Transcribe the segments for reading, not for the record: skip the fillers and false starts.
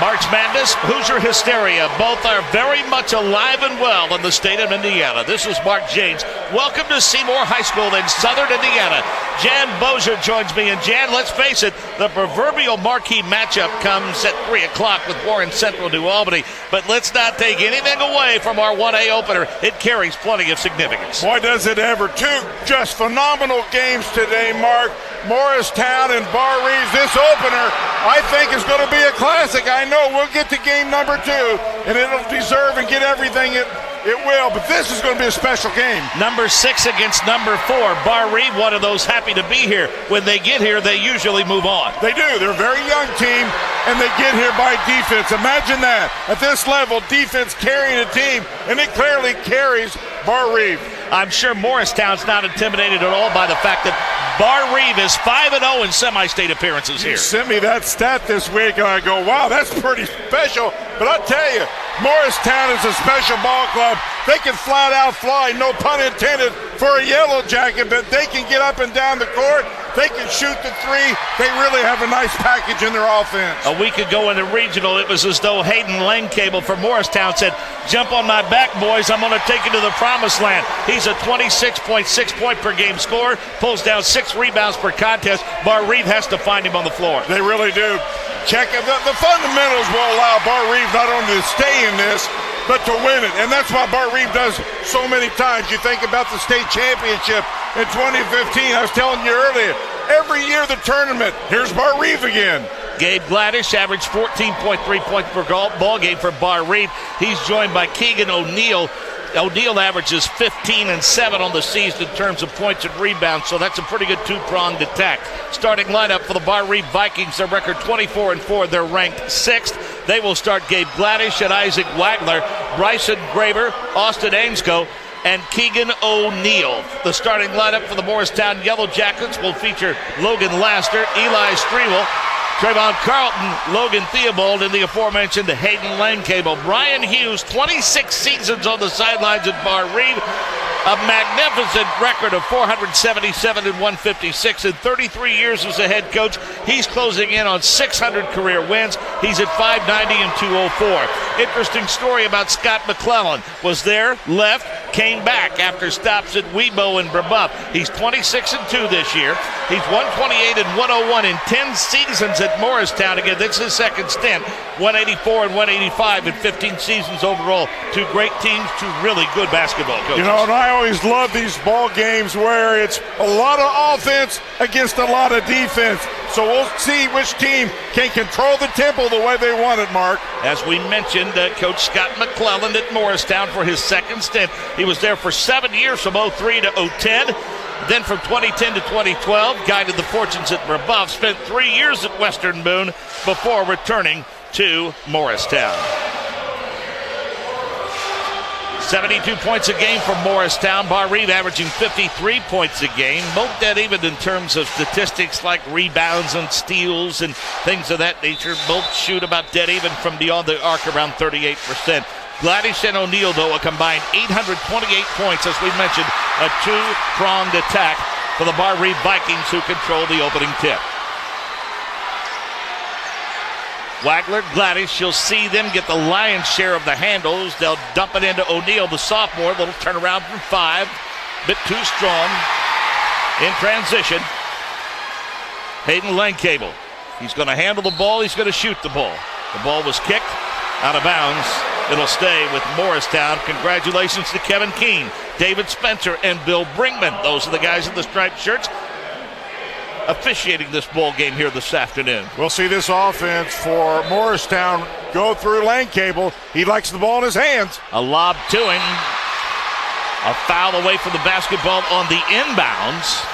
March Madness, Hoosier hysteria, both are very much alive and well in the state of Indiana. This is Mark Janes. Welcome to Seymour High School in Southern Indiana. Jan Bozier joins me. And Jan, let's face it, the proverbial marquee matchup comes at 3 o'clock with Warren Central New Albany. But let's not take anything away from our 1A opener. It carries plenty of significance. Boy, does it ever. Two just phenomenal games today, Mark. Morristown and Barr-Reeve. This opener, I think, is going to be a classic. I know we'll get to game number 2, and it'll deserve and get everything it will, but this is going to be a special game. Number 6 against number 4. Barr-Reeve, one of those happy to be here. When they get here, they usually move on. They do. They're a very young team, and they get here by defense. Imagine that. At this level, defense carrying a team, and it clearly carries Barr-Reeve. I'm sure Morristown's not intimidated at all by the fact that Barr-Reeve is 5-0 in semi-state appearances here. You sent me that stat this week, and I go, wow, that's pretty special. But I'll tell you, Morristown is a special ball club. They can flat out fly, no pun intended, for a yellow jacket, but they can get up and down the court. They can shoot the 3. They really have a nice package in their offense. A week ago in the regional, it was as though Hayden Langcable from Morristown said, jump on my back, boys. I'm going to take you to the promised land. He's a 26.6 point per game scorer, pulls down 6 rebounds per contest. Barr-Reeve has to find him on the floor. They really do. Check it. The fundamentals will allow Barr-Reeve not only to stay in this, but to win it. And that's what Barr-Reeve does so many times. You think about the state championship in 2015. I was telling you earlier, every year the tournament, here's Barr-Reeve again. Gabe Gladish averaged 14.3 points per ball game for Barr-Reeve. He's joined by Keegan O'Neill. O'Neill averages 15 and 7 on the season in terms of points and rebounds, so that's a pretty good two-pronged attack. Starting lineup for the Barr-Reeve Vikings, their record 24-4. They're ranked 6th. They will start Gabe Gladish and Isaac Wagler, Bryson Graver, Austin Ainscoe, and Keegan O'Neill. The starting lineup for the Morristown Yellow Jackets will feature Logan Laster, Eli Strewell, Trayvon Carlton, Logan Theobald, and the aforementioned Hayden Langcable. Brian Hughes, 26 seasons on the sidelines at Barr-Reeve. A magnificent record of 477 and 156 in 33 years as a head coach. He's closing in on 600 career wins. He's at 590 and 204. Interesting story about Scott McClellan. Was there, left, came back after stops at Webo and Brebeuf. He's 26 and 2 this year. He's 128 and 101 in 10 seasons at Morristown. Again, that's his second stint. 184 and 185 in 15 seasons overall. 2 great teams, 2 really good basketball coaches. You know, and I always love these ball games where it's a lot of offense against a lot of defense. So we'll see which team can control the tempo the way they want it, Mark. As we mentioned, Coach Scott McClellan at Morristown for his second stint. He was there for 7 years, from 03 to 010. Then from 2010 to 2012, guided the fortunes at Brebeuf. Spent 3 years at Western Boone before returning to Morristown. 72 points a game for Morristown. Barr-Reeve averaging 53 points a game. Both dead even in terms of statistics like rebounds and steals and things of that nature. Both shoot about dead even from beyond the arc, around 38%. Gladish and O'Neill, though, a combined 828 points, as we mentioned, a two-pronged attack for the Barr-Reeve Vikings, who control the opening tip. Wagler, Gladish, you'll see them get the lion's share of the handles. They'll dump it into O'Neill, the sophomore. Little turnaround from 5. Bit too strong. In transition, Hayden Langcable. He's going to handle the ball. He's going to shoot the ball. The ball was kicked out of bounds. It'll stay with Morristown. Congratulations to Kevin Keene, David Spencer, and Bill Brinkman. Those are the guys in the striped shirts officiating this ball game here this afternoon. We'll see this offense for Morristown go through Langcable. He likes the ball in his hands. A lob to him. A foul away from the basketball on the inbounds.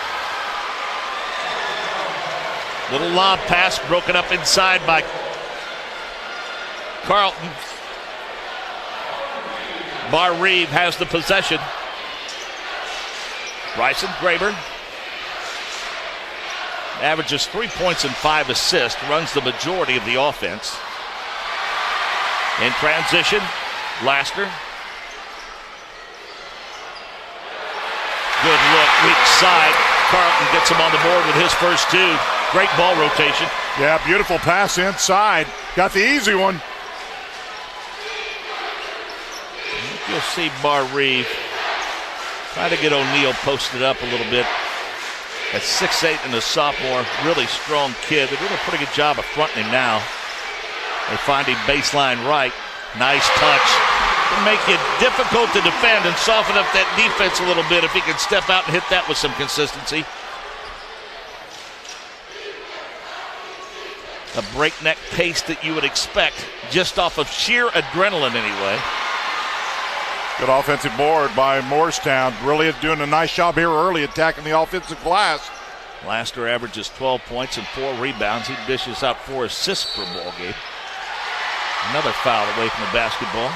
Little lob pass broken up inside by Carlton. Barr-Reeve has the possession. Bryson Graver averages 3 points and 5 assists, runs the majority of the offense. In transition, Laster. Good look, weak side. Carlton gets him on the board with his first 2. Great ball rotation. Yeah, beautiful pass inside. got the easy one. You'll see Barr-Reeve try to get O'Neal posted up a little bit. At 6'8" and a sophomore, really strong kid. They're doing a pretty good job of fronting him now. They find him baseline right. Nice touch. It'll make it difficult to defend and soften up that defense a little bit if he can step out and hit that with some consistency. A breakneck pace that you would expect just off of sheer adrenaline anyway. Good offensive board by Morristown. Really doing a nice job here early attacking the offensive glass. Laster averages 12 points and 4 rebounds. He dishes out 4 assists per ball game. Another foul away from the basketball.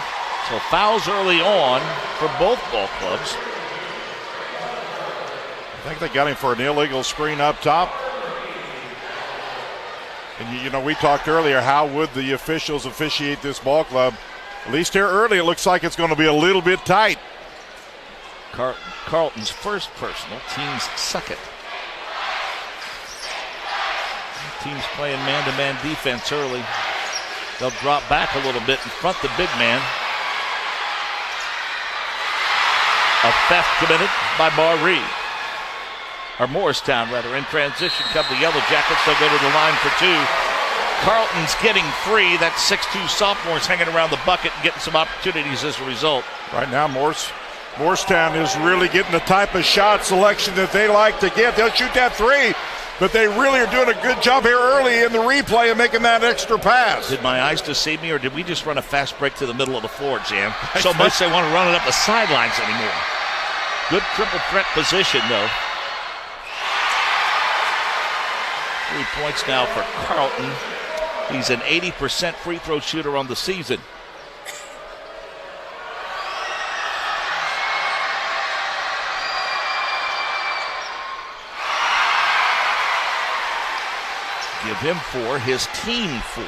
So fouls early on for both ball clubs. I think they got him for an illegal screen up top. And you know, we talked earlier, how would the officials officiate this ball club? At least here early, it looks like it's going to be a little bit tight. Carlton's first personal, team's second. Team's playing man-to-man defense early. They'll drop back a little bit and front the big man. A theft committed by Barr-Reeve. Or Morristown, rather. In transition come the Yellow Jackets. They'll go to the line for 2. Carlton's getting free. That 6'2" sophomore's hanging around the bucket and getting some opportunities as a result. Right now, Morristown is really getting the type of shot selection that they like to get. They'll shoot that 3, but they really are doing a good job here early in the replay of making that extra pass. Did my eyes deceive me, or did we just run a fast break to the middle of the floor, Jan? So much they want to run it up the sidelines anymore. Good triple threat position, though. 3 points now for Carlton. He's an 80% free throw shooter on the season. Give him 4, his team 4.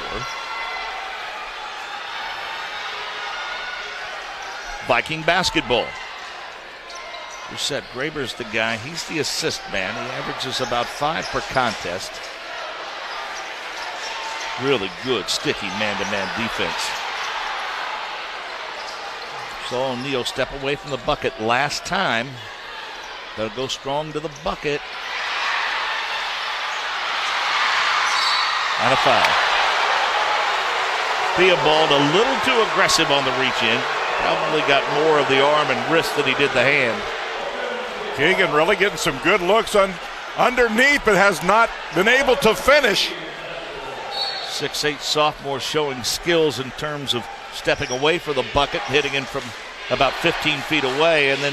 Viking basketball. You said Graver's the guy. He's the assist man. He averages about 5 per contest. Really good, sticky man-to-man defense. So O'Neal step away from the bucket last time. They'll go strong to the bucket. And a foul. Theobald a little too aggressive on the reach in. Probably got more of the arm and wrist than he did the hand. Keegan really getting some good looks underneath, but has not been able to finish. 6'8" sophomore showing skills in terms of stepping away from the bucket, hitting in from about 15 feet away, and then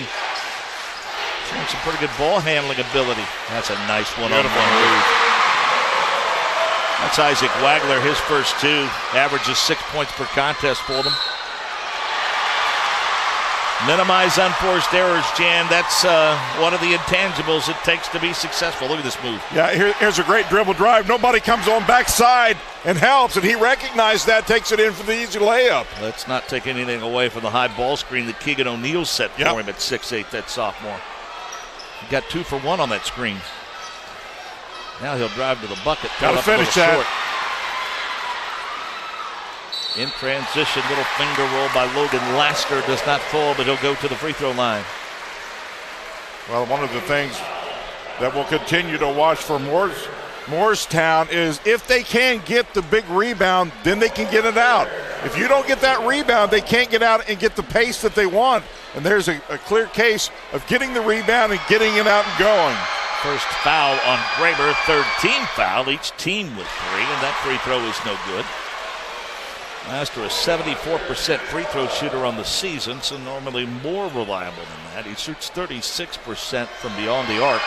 showing some pretty good ball handling ability. That's a nice one-on-one move. That's Isaac Wagler, his first 2. Averages 6 points per contest for them. Minimize unforced errors, Jan. That's one of the intangibles it takes to be successful. Look at this move. Yeah, here's a great dribble drive. Nobody comes on backside and helps, and he recognized that, takes it in for the easy layup. Let's not take anything away from the high ball screen that Keegan O'Neal set for him at 6'8", that sophomore. He got 2 for 1 on that screen. Now he'll drive to the bucket. Got to finish that. Short. In transition, little finger roll by Logan Laster. Does not fall, but he'll go to the free throw line. Well, one of the things that we'll continue to watch for Morristown is if they can get the big rebound, then they can get it out. If you don't get that rebound, they can't get out and get the pace that they want. And there's a clear case of getting the rebound and getting it out and going. First foul on Graver, third team foul. Each team with 3, and that free throw is no good. Laster a 74% free throw shooter on the season, so normally more reliable than that. He shoots 36% from beyond the arc.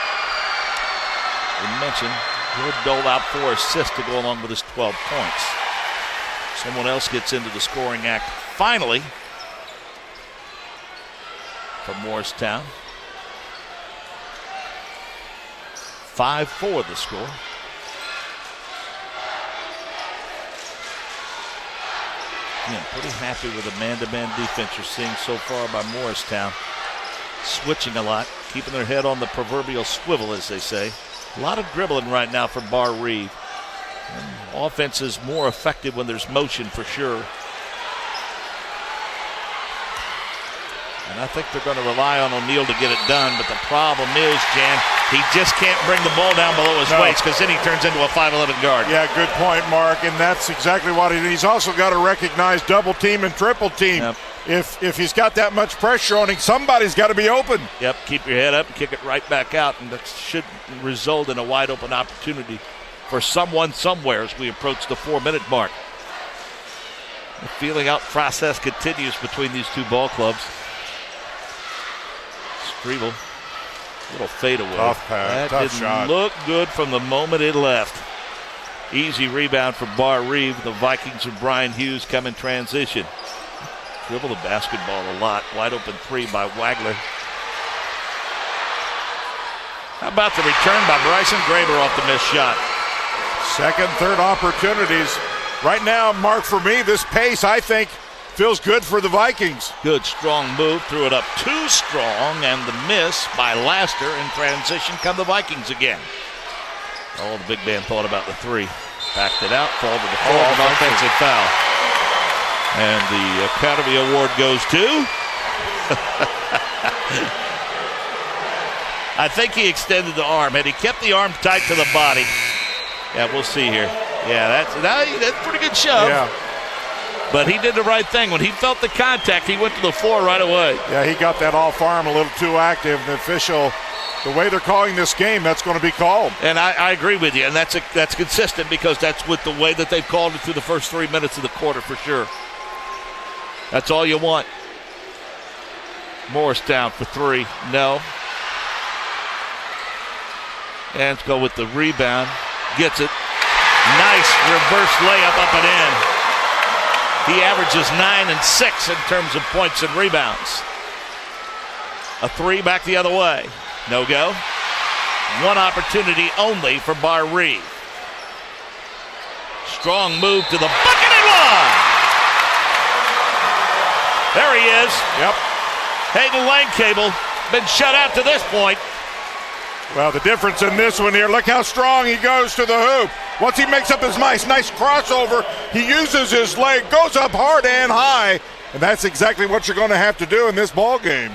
We mentioned he'll dole out 4 assists to go along with his 12 points. Someone else gets into the scoring act finally from Morristown. 5-4 the score. Again, pretty happy with the man-to-man defense you're seeing so far by Morristown. Switching a lot, keeping their head on the proverbial swivel, as they say. A lot of dribbling right now for Barr-Reeve. Offense is more effective when there's motion for sure. And I think they're going to rely on O'Neal to get it done, but the problem is, Jan, he just can't bring the ball down below his waist because then he turns into a 5'11" guard. Yeah, good point, Mark, and that's exactly what he's also got to recognize double team and triple team. Yep. If he's got that much pressure on him, somebody's got to be open. Yep, keep your head up and kick it right back out, and that should result in a wide open opportunity for someone somewhere as we approach the 4-minute mark. The feeling out process continues between these two ball clubs. Strevel, little fadeaway. Tough pass, that tough didn't shot. look good from the moment it left. Easy rebound for Barr-Reeve. The Vikings and Brian Hughes come in transition. Dribble the basketball a lot. Wide open three by Wagler. How about the return by Bryson Graver off the missed shot? Second, third opportunities. Right now, Mark, for me, this pace, I think, feels good for the Vikings. Good, strong move. Threw it up too strong, and the miss by Laster. In transition come the Vikings again. Oh, the big man thought about the three. Backed it out, fall to the floor, an offensive foul. And the Academy Award goes to... I think he extended the arm. Had he kept the arm tight to the body... Yeah, we'll see here. Yeah, that's a pretty good shove. Yeah. But he did the right thing. When he felt the contact, he went to the floor right away. Yeah, he got that off arm a little too active. The official, the way they're calling this game, that's going to be called. And I agree with you, and that's consistent because that's with the way that they've called it through the first 3 minutes of the quarter for sure. That's all you want. Morristown for three. No. And let's go with the rebound. Gets it. Nice reverse layup up and in. He averages 9 and 6 in terms of points and rebounds. A three back the other way. No go. One opportunity only for Barr-Reeve. Strong move to the bucket and one. There he is. Yep. Hayden Langcable been shut out to this point. Well, the difference in this one here, look how strong he goes to the hoop. Once he makes up his nice crossover, he uses his leg, goes up hard and high, and that's exactly what you're going to have to do in this ball game.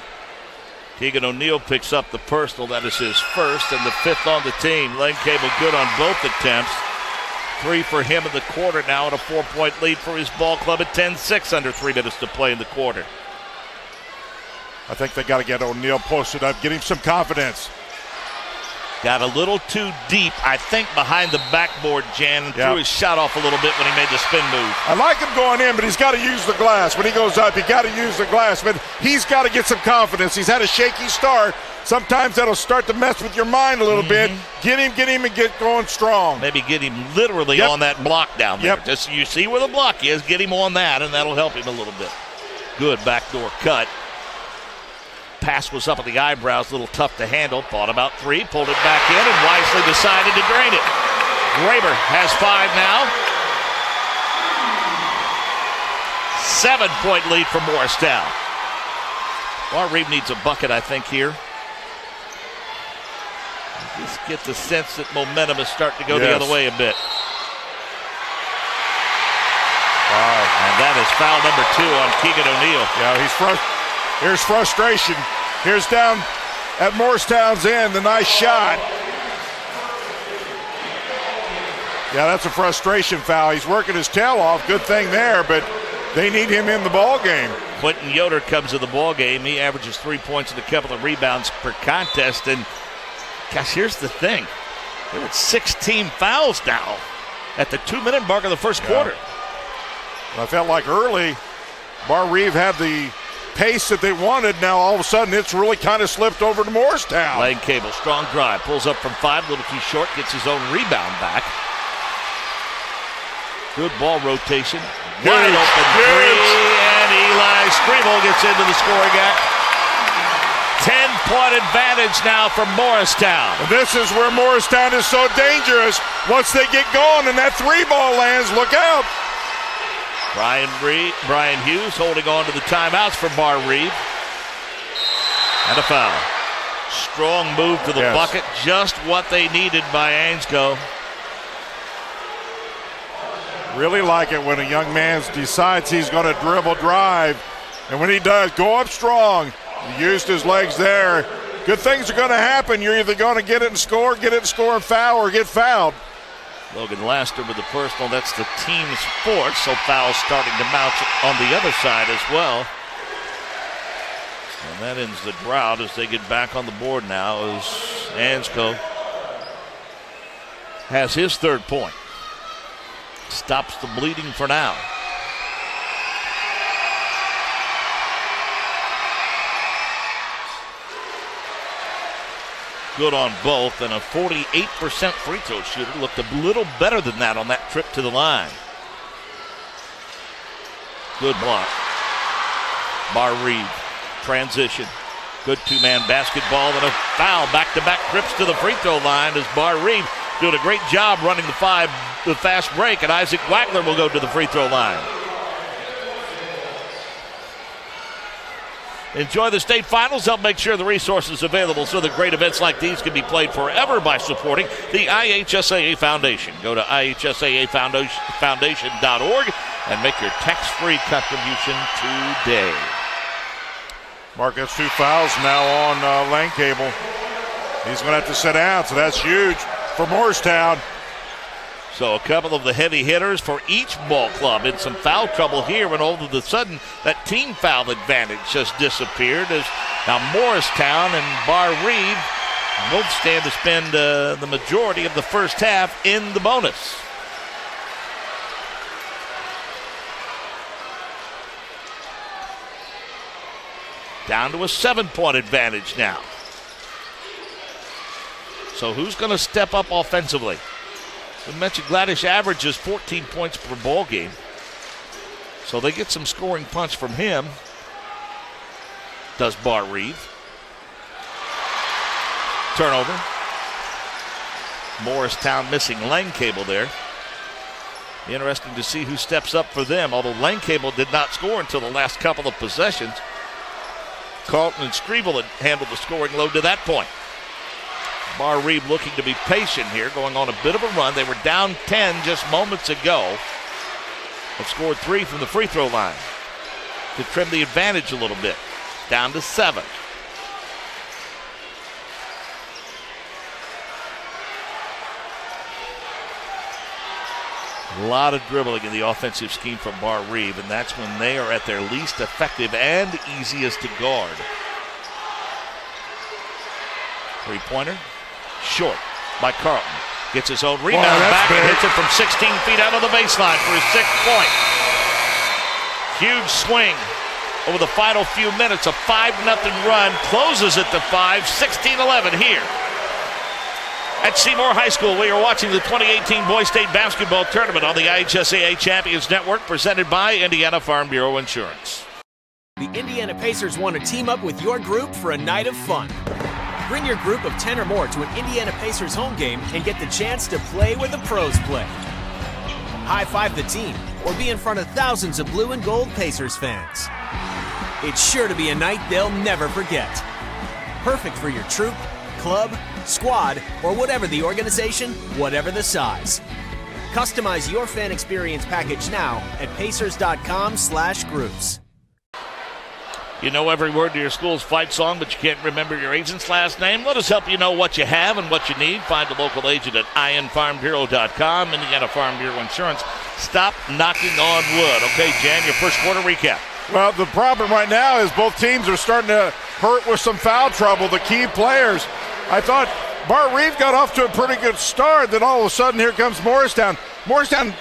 Keegan O'Neal picks up the personal. That is his first and the fifth on the team. Langcable good on both attempts. Three for him in the quarter now, and a 4-point lead for his ball club at 10-6 under 3 minutes to play in the quarter. I think they got to get O'Neal posted up, get him some confidence. Got a little too deep, I think, behind the backboard, Jan, and threw his shot off a little bit when he made the spin move. I like him going in, but he's got to use the glass. When he goes up, you got to use the glass. But he's got to get some confidence. He's had a shaky start. Sometimes that'll start to mess with your mind a little bit. Get him, and get going strong. Maybe get him literally on that block down there. Just you see where the block is, get him on that, and that'll help him a little bit. Good backdoor cut. Pass was up at the eyebrows, a little tough to handle. Thought about three, pulled it back in, and wisely decided to drain it. Graver has 5 now. 7-point lead for Morristown. Barr-Reeve needs a bucket, I think, here. Just get the sense that momentum is starting to go the other way a bit. Wow. And that is foul number 2 on Keegan O'Neal. Yeah, here's frustration. Here's down at Morristown's end, the nice shot. Yeah, that's a frustration foul. He's working his tail off. Good thing there, but they need him in the ball game. Quentin Yoder comes to the ball game. He averages 3 points and a couple of rebounds per contest. And gosh, here's the thing. They're at 16 fouls now at the 2-minute mark of the first quarter. I felt like early Barr-Reeve had the pace that they wanted. Now all of a sudden it's really kind of slipped over to Morristown. Langcable, strong drive, pulls up from 5, a little too short, gets his own rebound back. Good ball rotation. Wide open three, and Eli Strevel gets into the scoring act. 10-point advantage now for Morristown. And this is where Morristown is so dangerous. Once they get going and that 3-ball lands, look out. Brian Hughes holding on to the timeouts for Barr-Reeve. And a foul. Strong move to the bucket. Just what they needed by Ainscough. Really like it when a young man decides he's going to dribble drive. And when he does, go up strong. He used his legs there. Good things are going to happen. You're either going to get it and score and foul, or get fouled. Logan Laster with the personal. That's the team's fourth, so fouls starting to mount on the other side as well. And that ends the drought as they get back on the board now as Ansco has his third point. Stops the bleeding for now. Good on both, and a 48% free throw shooter. Looked a little better than that on that trip to the line. Good block. Barr-Reeve, transition. Good two-man basketball and a foul. Back-to-back trips to the free throw line as Barr-Reeve doing a great job running the fast break, and Isaac Wagler will go to the free throw line. Enjoy the state finals. Help make sure the resources available so that great events like these can be played forever by supporting the IHSAA Foundation. Go to IHSAAfoundation.org and make your tax-free contribution today. Mark, that's 2 fouls now on Lane Cable. He's going to have to sit down, so that's huge for Morristown. So a couple of the heavy hitters for each ball club in some foul trouble here, and all of a sudden that team foul advantage just disappeared as now Morristown and Barr-Reeve both stand to spend the majority of the first half in the bonus. Down to a 7-point advantage now. So who's going to step up offensively? We mentioned Gladish averages 14 points per ball game. So they get some scoring punch from him. Does Barr-Reeve. Turnover. Morristown missing Lane Cable there. Interesting to see who steps up for them, although Lane Cable did not score until the last couple of possessions. Carlton and Strevel had handled the scoring load to that point. Barr-Reeve looking to be patient here, going on a bit of a run. They were down 10 just moments ago. Have scored 3 from the free throw line to trim the advantage a little bit. Down to 7. A lot of dribbling in the offensive scheme from Barr-Reeve, and that's when they are at their least effective and easiest to guard. Three-pointer. Short by Carlton. Gets his own rebound back and hits it from 16 feet out of the baseline for his 6th point. Huge swing over the final few minutes. A 5-0 run. Closes it to 5, 16-11 here at Seymour High School. We are watching the 2018 Boys State Basketball Tournament on the IHSAA Champions Network, presented by Indiana Farm Bureau Insurance. The Indiana Pacers want to team up with your group for a night of fun. Bring your group of 10 or more to an Indiana Pacers home game and get the chance to play where the pros play. High-five the team or be in front of thousands of blue and gold Pacers fans. It's sure to be a night they'll never forget. Perfect for your troop, club, squad, or whatever the organization, whatever the size. Customize your fan experience package now at pacers.com/groups. You know every word to your school's fight song, but you can't remember your agent's last name? Let us help you know what you have and what you need. Find a local agent at infarmbureau.com. Indiana Farm Bureau Insurance. Stop knocking on wood. Okay, Jan, your first quarter recap. Well, the problem right now is both teams are starting to hurt with some foul trouble, the key players. I thought Barr-Reeve got off to a pretty good start, then all of a sudden here comes Morristown. Morristown,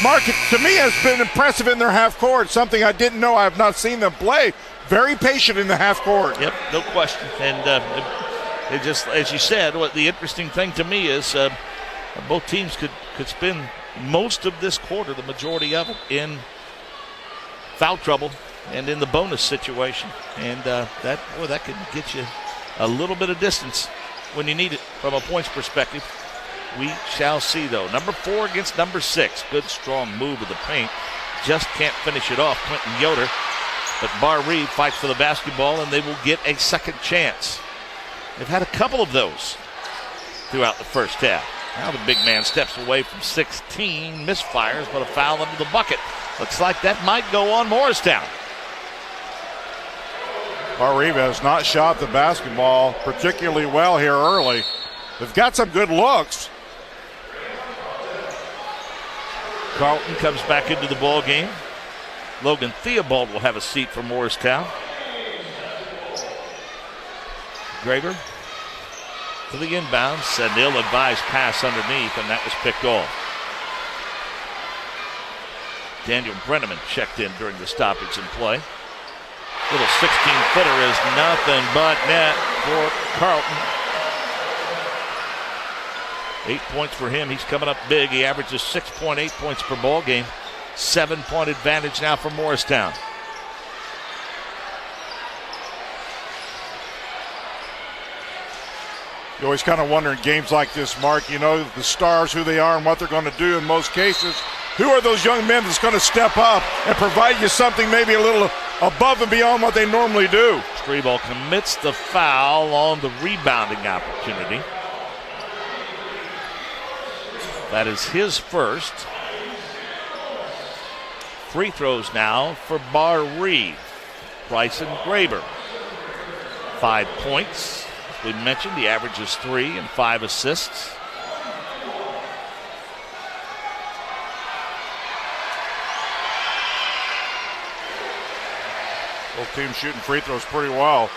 Mark, to me has been impressive in their half court, something I didn't know. I have not seen them play. Very patient in the half court. Yep, no question. And it just, as you said, what the interesting thing to me is both teams could spend most of this quarter, the majority of it, in foul trouble and in the bonus situation. And that could get you a little bit of distance when you need it from a points perspective. We shall see, though. Number 4 against number 6. Good, strong move of the paint. Just can't finish it off. Quentin Yoder. But Barr-Reeve fights for the basketball, and they will get a second chance. They've had a couple of those throughout the first half. Now the big man steps away from 16, misfires, but a foul into the bucket. Looks like that might go on Morristown. Barr-Reeve has not shot the basketball particularly well here early. They've got some good looks. Carlton comes back into the ball game. Logan Theobald will have a seat for Morristown. Graver to the inbounds, an ill-advised pass underneath, and that was picked off. Daniel Brenneman checked in during the stoppage in play. Little 16-footer is nothing but net for Carlton. 8 points for him. He's coming up big. He averages 6.8 points per ball game. 7-point advantage now for Morristown. You always kind of wonder in games like this, Mark, you know, the stars, who they are and what they're going to do in most cases. Who are those young men that's going to step up and provide you something maybe a little above and beyond what they normally do? Streeball commits the foul on the rebounding opportunity. That is his first. Free throws now for Barr-Reeve. Bryson Graver. 5 points. As we mentioned, he averages 3 and 5 assists. Both teams shooting free throws pretty well.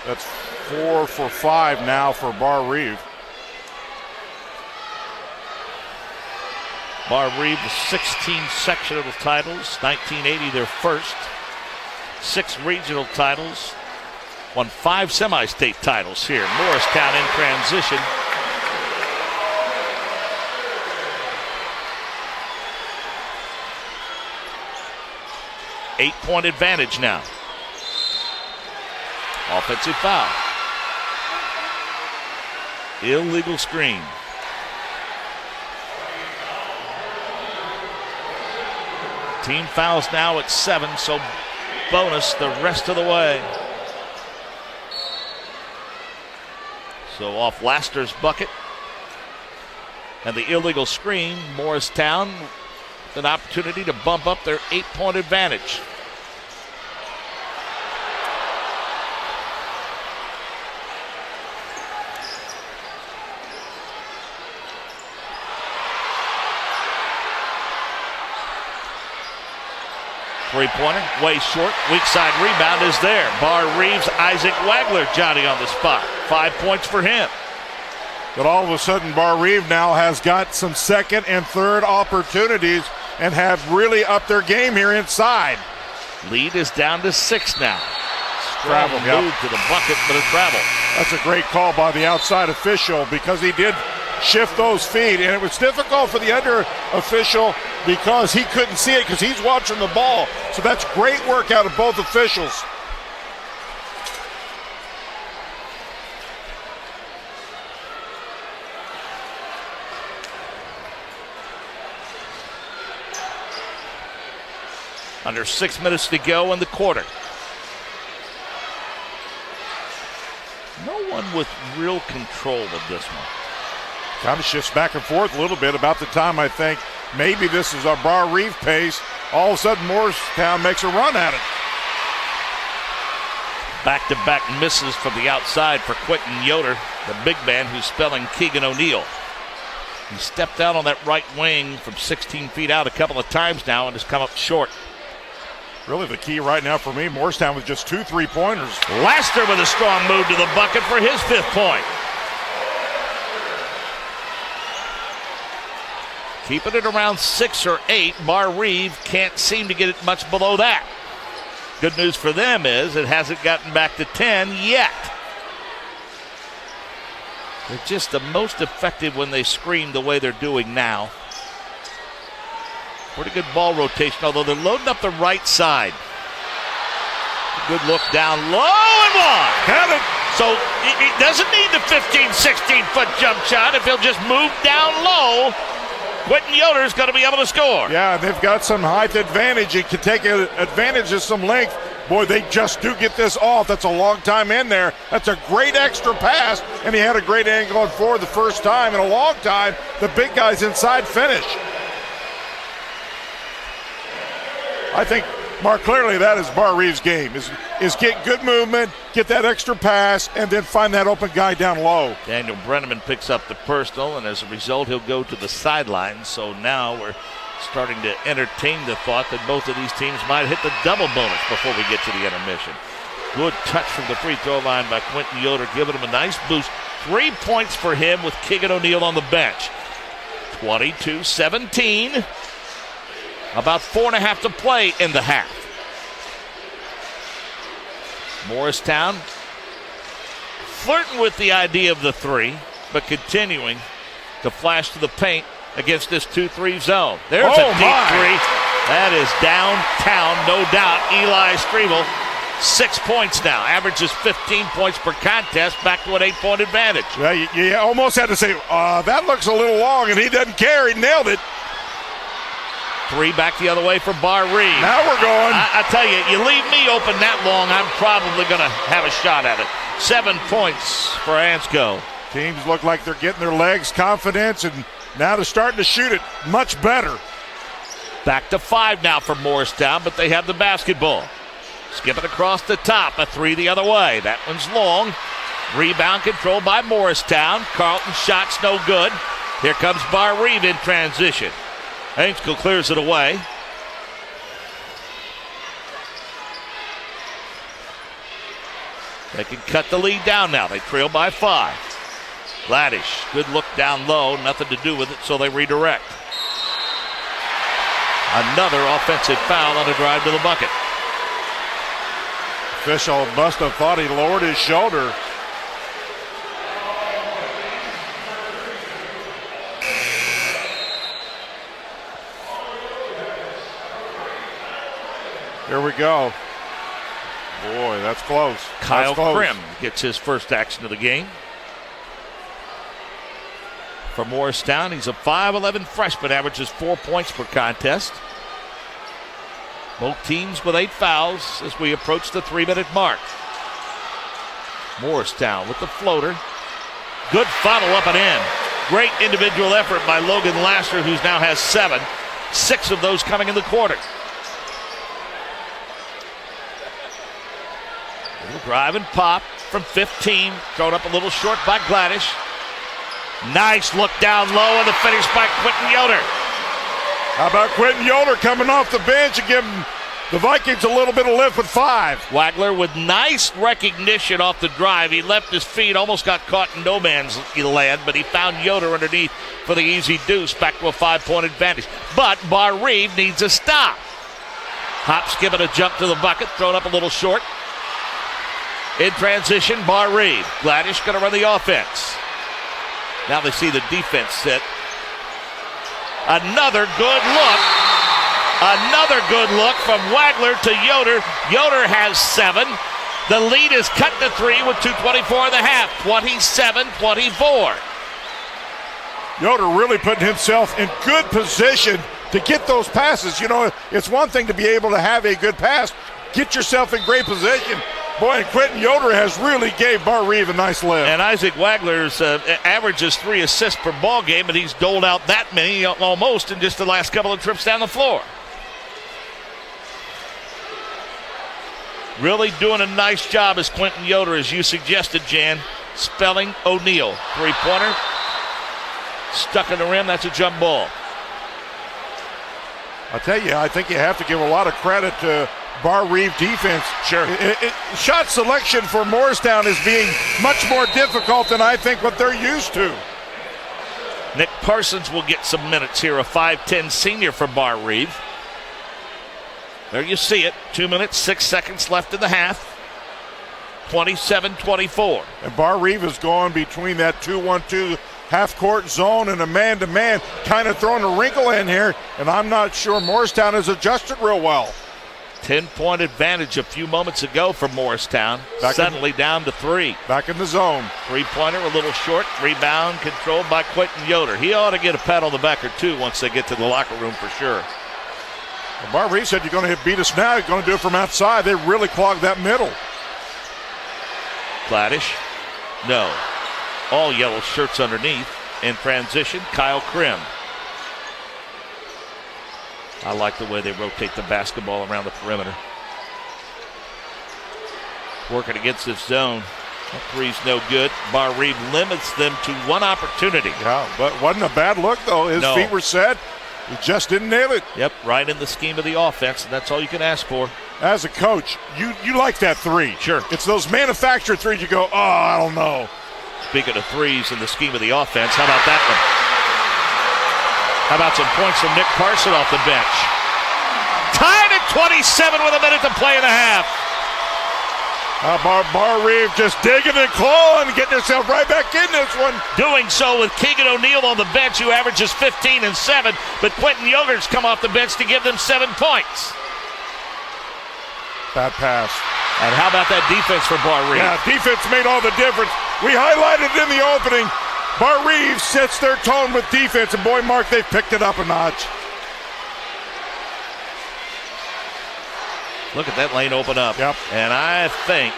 That's 4 for 5 now for Barr-Reeve. Barr-Reeve, the 16 sectional titles, 1980 their first. 6 regional titles. Won 5 semi-state titles here. Morristown in transition. Eight-point advantage now. Offensive foul. Illegal screen. Team fouls now at 7, so bonus the rest of the way. So off Laster's bucket and the illegal screen, Morristown an opportunity to bump up their 8-point advantage. Three-pointer, way short. Weak side rebound is there. Barr-Reeve's Isaac Wagler, Johnny on the spot. 5 points for him. But all of a sudden, Barr-Reeve now has got some second and third opportunities and have really upped their game here inside. Lead is down to 6 now. Travel, move to the bucket, but a travel. That's a great call by the outside official because he did shift those feet, and it was difficult for the under official because he couldn't see it because he's watching the ball. So that's great work out of both officials. Under 6 minutes to go in the quarter. No one with real control of this one. Kind of shifts back and forth a little bit. About the time I think maybe this is a Barr-Reeve pace, all of a sudden Morristown makes a run at it. Back-to-back misses from the outside for Quentin Yoder, the big man who's spelling Keegan O'Neill. He stepped out on that right wing from 16 feet out a couple of times now and has come up short. Really the key right now for me, Morristown with just 2 3-pointers. Laster with a strong move to the bucket for his 5th point. Keeping it around 6 or 8, Barr-Reeve can't seem to get it much below that. Good news for them is it hasn't gotten back to 10 yet. They're just the most effective when they screen the way they're doing now. Pretty good ball rotation, although they're loading up the right side. Good look down low and one. Got it. So he doesn't need the 15, 16-foot jump shot. If he'll just move down low, Quentin Yoder's going to be able to score. Yeah, they've got some height advantage. He can take advantage of some length Boy, they just do get this off. That's a long time in there. That's a great extra pass, and he had a great angle on forward the first time in a long time. The big guy's inside finish. I think, Mark, clearly that is Barr-Reeve's game, is get good movement, get that extra pass, and then find that open guy down low. Daniel Brenneman picks up the personal, and as a result, he'll go to the sideline. So now we're starting to entertain the thought that both of these teams might hit the double bonus before we get to the intermission. Good touch from the free throw line by Quentin Yoder, giving him a nice boost. 3 points for him with Keegan O'Neill on the bench. 22-17. About 4.5 to play in the half. Morristown flirting with the idea of the three, but continuing to flash to the paint against this 2-3 zone. There's a deep three. That is downtown, no doubt. Eli Strevel, 6 points now. Averages 15 points per contest, back to an 8-point advantage. Yeah, you almost had to say, that looks a little long, and he doesn't care. He nailed it. 3 back the other way for Barr-Reeve. Now we're going. I tell you, you leave me open that long, I'm probably going to have a shot at it. 7 points for Ansco. Teams look like they're getting their legs, confidence, and now they're starting to shoot it much better. Back to 5 now for Morristown, but they have the basketball. Skip it across the top, a 3 the other way. That one's long. Rebound controlled by Morristown. Carlton's shot's no good. Here comes Barr-Reeve in transition. Ainskill clears it away. They can cut the lead down now. They trail by 5. Gladish, good look down low. Nothing to do with it, so they redirect. Another offensive foul on a drive to the bucket. Official must have thought he lowered his shoulder. Here we go. Boy, that's close. Kyle Grimm gets his first action of the game. For Morristown, he's a 5'11 freshman, averages 4 points per contest. Both teams with 8 fouls as we approach the 3-minute mark. Morristown with the floater. Good funnel up and in. Great individual effort by Logan Lasser, who now has 7. 6 of those coming in the quarter. Little drive and pop from 15. Thrown up a little short by Gladish. Nice look down low and the finish by Quentin Yoder. How about Quentin Yoder coming off the bench and giving the Vikings a little bit of lift with 5. Wagler with nice recognition off the drive. He left his feet, almost got caught in no man's land, but he found Yoder underneath for the easy deuce, back to a 5-point advantage. But Barr-Reeve needs a stop. Hop's giving a jump to the bucket, thrown up a little short. In transition, Barr-Reeve. Gladish going to run the offense. Now they see the defense sit. Another good look. Another good look from Wagler to Yoder. Yoder has 7. The lead is cut to 3 with 2:24 in the half. 27-24. Yoder really putting himself in good position to get those passes. You know, it's one thing to be able to have a good pass. Get yourself in great position. Boy, and Quentin Yoder has really gave Barr-Reeve a nice lift. And Isaac Wagler's averages 3 assists per ball game, and he's doled out that many almost in just the last couple of trips down the floor. Really doing a nice job as Quentin Yoder, as you suggested, Jan. Spelling O'Neal. 3-pointer. Stuck in the rim. That's a jump ball. I'll tell you, I think you have to give a lot of credit to Barr-Reeve defense. Sure. Shot selection for Morristown is being much more difficult than I think what they're used to. Nick Parsons will get some minutes here, a 5'10 senior for Barr-Reeve. There you see it. 2 minutes, 6 seconds left in the half. 27-24. And Barr-Reeve is going between that 2-1-2 half-court zone and a man-to-man, kind of throwing a wrinkle in here, and I'm not sure Morristown has adjusted real well. 10-point advantage a few moments ago for Morristown. Suddenly down to 3. Back in the zone. 3-pointer a little short. Rebound controlled by Quentin Yoder. He ought to get a pat on the back or two once they get to the locker room for sure. Well, Barr-Reeve said, you're going to beat us now. You're going to do it from outside. They really clogged that middle. Gladish. No. All yellow shirts underneath. In transition, Kyle Grimm. I like the way they rotate the basketball around the perimeter. Working against this zone. That three's no good. Barr-Reeve limits them to one opportunity. Yeah, but wasn't a bad look, though. His feet were set. He just didn't nail it. Yep, right in the scheme of the offense, and that's all you can ask for. As a coach, you like that three. Sure. It's those manufactured threes you go, oh, I don't know. Speaking of threes in the scheme of the offense, how about that one? How about some points from Nick Carson off the bench? Tied at 27 with a minute to play in the half. Barr-Reeve just digging and clawing and getting himself right back in this one. Doing so with Keegan O'Neal on the bench, who averages 15 and 7, but Quentin Yogert's come off the bench to give them 7 points. Bad pass. And how about that defense for Barr-Reeve? Yeah, defense made all the difference. We highlighted in the opening. Barr-Reeve sets their tone with defense, and boy, Mark, they've picked it up a notch. Look at that lane open up. Yep. And I think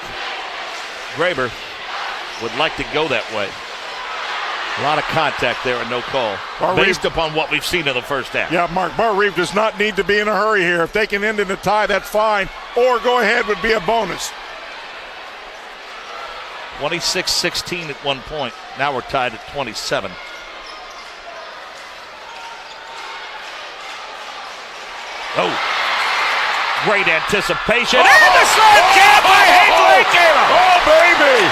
Graver would like to go that way. A lot of contact there and no call. Based upon what we've seen in the first half. Yeah, Mark, Barr-Reeve does not need to be in a hurry here. If they can end in a tie, that's fine. Or go ahead would be a bonus. 26-16 at one point. Now we're tied at 27. Oh. Great anticipation. And the slam jam by Hayden Gamer. Oh, baby.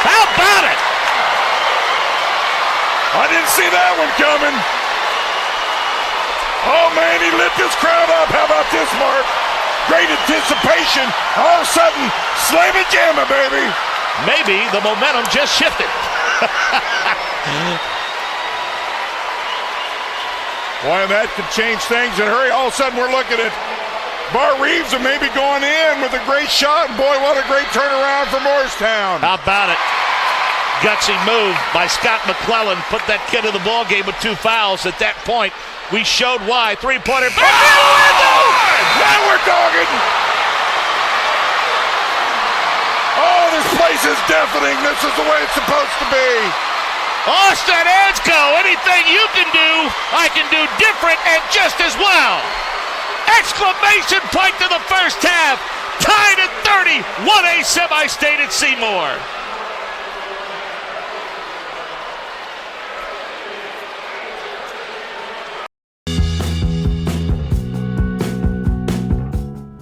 How about it? I didn't see that one coming. Oh, man, he lit this crowd up. How about this, Mark? Great anticipation. All of a sudden, slam it, jam it, baby. Maybe the momentum just shifted. Boy, that could change things in a hurry. All of a sudden, we're looking at Barr-Reeves and maybe going in with a great shot. And boy, what a great turnaround for Morristown. How about it? Gutsy move by Scott McClellan. Put that kid in the ball game with 2 fouls. At that point, we showed why. Three-pointer. Now we're dogging. Oh, this place is deafening. This is the way it's supposed to be. Austin Ansco, anything you can do, I can do different and just as well. Exclamation point to the first half. Tied at 30. 1A Semi-State at Seymour.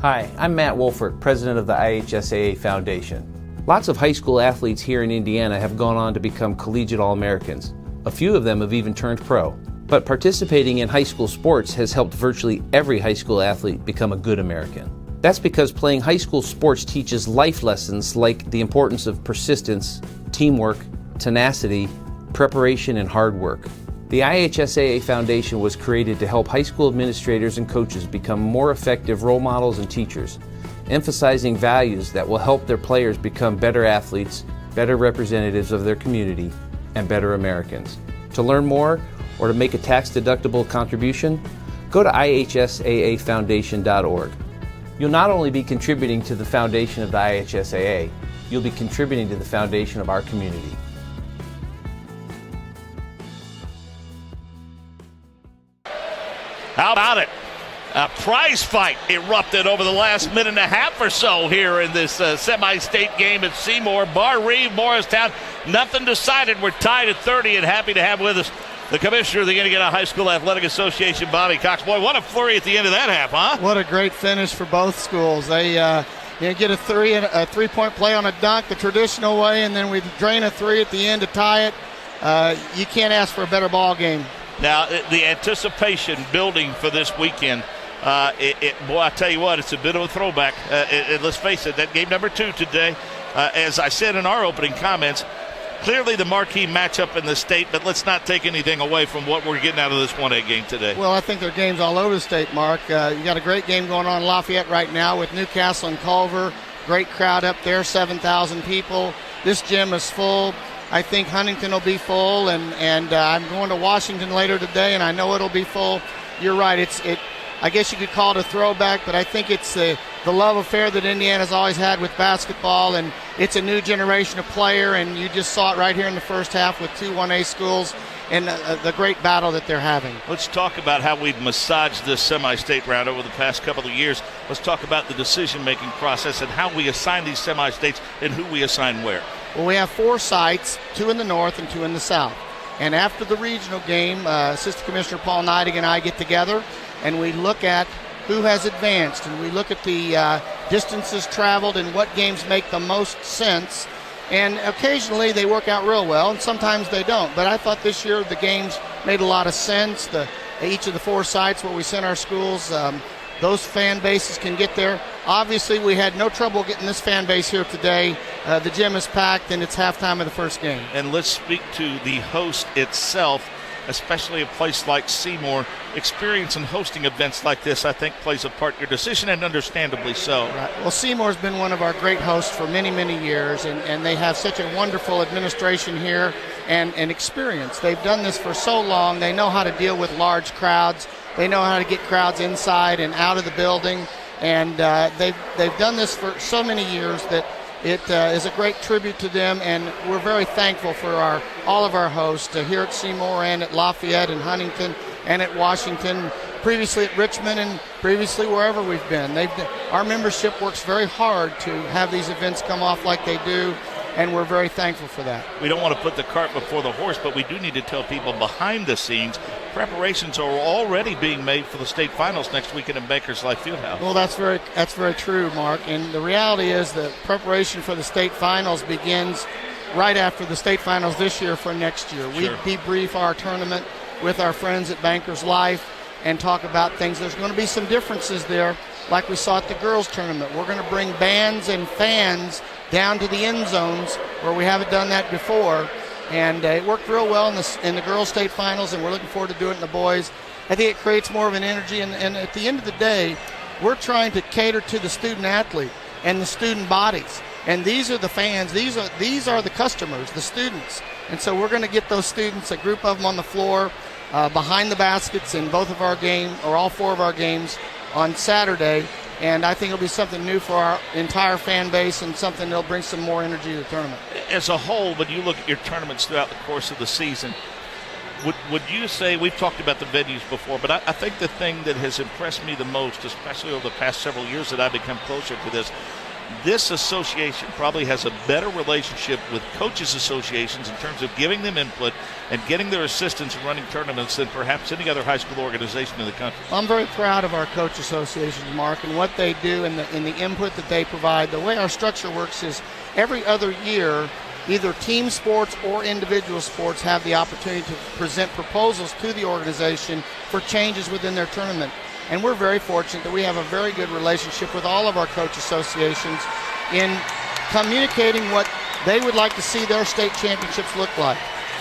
Hi, I'm Matt Wolfert, president of the IHSAA Foundation. Lots of high school athletes here in Indiana have gone on to become collegiate All-Americans. A few of them have even turned pro. But participating in high school sports has helped virtually every high school athlete become a good American. That's because playing high school sports teaches life lessons like the importance of persistence, teamwork, tenacity, preparation, and hard work. The IHSAA Foundation was created to help high school administrators and coaches become more effective role models and teachers, emphasizing values that will help their players become better athletes, better representatives of their community, and better Americans. To learn more or to make a tax-deductible contribution, go to ihsaafoundation.org. You'll not only be contributing to the foundation of the IHSAA, you'll be contributing to the foundation of our community. How about it? A prize fight erupted over the last minute and a half or so here in this semi-state game at Seymour. Barr-Reeve, Morristown, nothing decided. We're tied at 30 and happy to have with us the commissioner of the Indiana High School Athletic Association, Bobby Cox. Boy, what a flurry at the end of that half, huh? What a great finish for both schools. They get a three-point play on a dunk the traditional way, and then we drain a three at the end to tie it. You can't ask for a better ball game. Now, the anticipation building for this weekend, boy, I tell you what, it's a bit of a throwback. Let's face it, that game number 2 today, as I said in our opening comments, clearly the marquee matchup in the state, but let's not take anything away from what we're getting out of this 1A game today. Well, I think there are games all over the state, Mark. You got a great game going on in Lafayette right now with Newcastle and Culver. Great crowd up there, 7,000 people. This gym is full. I think Huntington will be full, and I'm going to Washington later today, and I know it'll be full. You're right. I guess you could call it a throwback, but I think it's the love affair that Indiana's always had with basketball, and it's a new generation of player, and you just saw it right here in the first half with two 1A schools and the great battle that they're having. Let's talk about how we've massaged this semi-state round over the past couple of years. Let's talk about the decision-making process and how we assign these semi-states and who we assign where. Well, we have 4 sites, 2 in the north and 2 in the south. And after the regional game, Assistant Commissioner Paul Neidig and I get together, and we look at who has advanced, and we look at the distances traveled and what games make the most sense. And occasionally they work out real well, and sometimes they don't. But I thought this year the games made a lot of sense. Each of the 4 sites where we sent our schools, those fan bases can get there. Obviously, we had no trouble getting this fan base here today. The gym is packed, and it's halftime of the first game. And let's speak to the host itself, especially a place like Seymour. Experience in hosting events like this, I think, plays a part in your decision, and understandably so. Right. Well, Seymour's been one of our great hosts for many, many years, and they have such a wonderful administration here and experience. They've done this for so long. They know how to deal with large crowds. They know how to get crowds inside and out of the building, and they've done this for so many years that it is a great tribute to them, and we're very thankful for all of our hosts here at Seymour and at Lafayette and Huntington and at Washington, previously at Richmond and previously wherever we've been. Our membership works very hard to have these events come off like they do, and we're very thankful for that. We don't want to put the cart before the horse, but we do need to tell people behind the scenes preparations are already being made for the state finals next weekend in Bankers Life Fieldhouse. Well, that's very true, Mark. And the reality is that preparation for the state finals begins right after the state finals this year for next year. Sure. We debrief our tournament with our friends at Bankers Life and talk about things. There's going to be some differences there, like we saw at the girls tournament. We're going to bring bands and fans down to the end zones where we haven't done that before. And it worked real well in the girls' state finals, and we're looking forward to doing it in the boys. I think it creates more of an energy, and at the end of the day, we're trying to cater to the student athlete and the student bodies. And these are the fans. These are the customers, the students. And so we're going to get those students, a group of them on the floor, behind the baskets in both of our games, or all 4 of our games, on Saturday. And I think it'll be something new for our entire fan base and something that'll bring some more energy to the tournament. As a whole, when you look at your tournaments throughout the course of the season, would you say, we've talked about the venues before, but I think the thing that has impressed me the most, especially over the past several years that I've become closer to this association probably has a better relationship with coaches associations in terms of giving them input and getting their assistance in running tournaments than perhaps any other high school organization in the country. I'm very proud of our coach associations, Mark, and what they do and the input that they provide. The way our structure works is every other year, either team sports or individual sports have the opportunity to present proposals to the organization for changes within their tournament. And we're very fortunate that we have a very good relationship with all of our coach associations in communicating what they would like to see their state championships look like.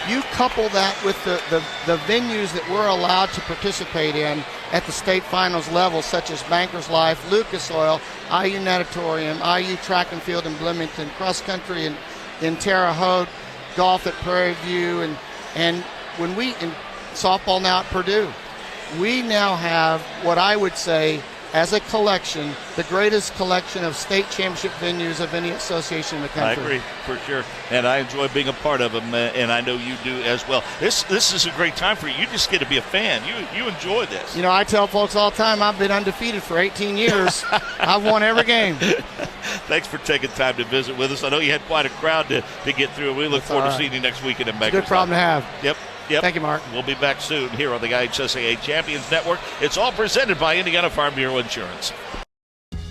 You couple that with the venues that we're allowed to participate in at the state finals level, such as Bankers Life, Lucas Oil, IU Natatorium, IU Track and Field in Bloomington, cross country in Terre Haute, golf at Prairie View, and when we in softball now at Purdue. We now have what I would say, as a collection, the greatest collection of state championship venues of any association in the country. I agree, for sure. And I enjoy being a part of them, and I know you do as well. This is a great time for you. You just get to be a fan. You enjoy this. You know, I tell folks all the time, I've been undefeated for 18 years. I've won every game. Thanks for taking time to visit with us. I know you had quite a crowd to get through. We look forward to seeing you next weekend in Bankers. Good problem to have. Yep. Thank you, Mark. We'll be back soon here on the IHSAA Champions Network. It's all presented by Indiana Farm Bureau Insurance.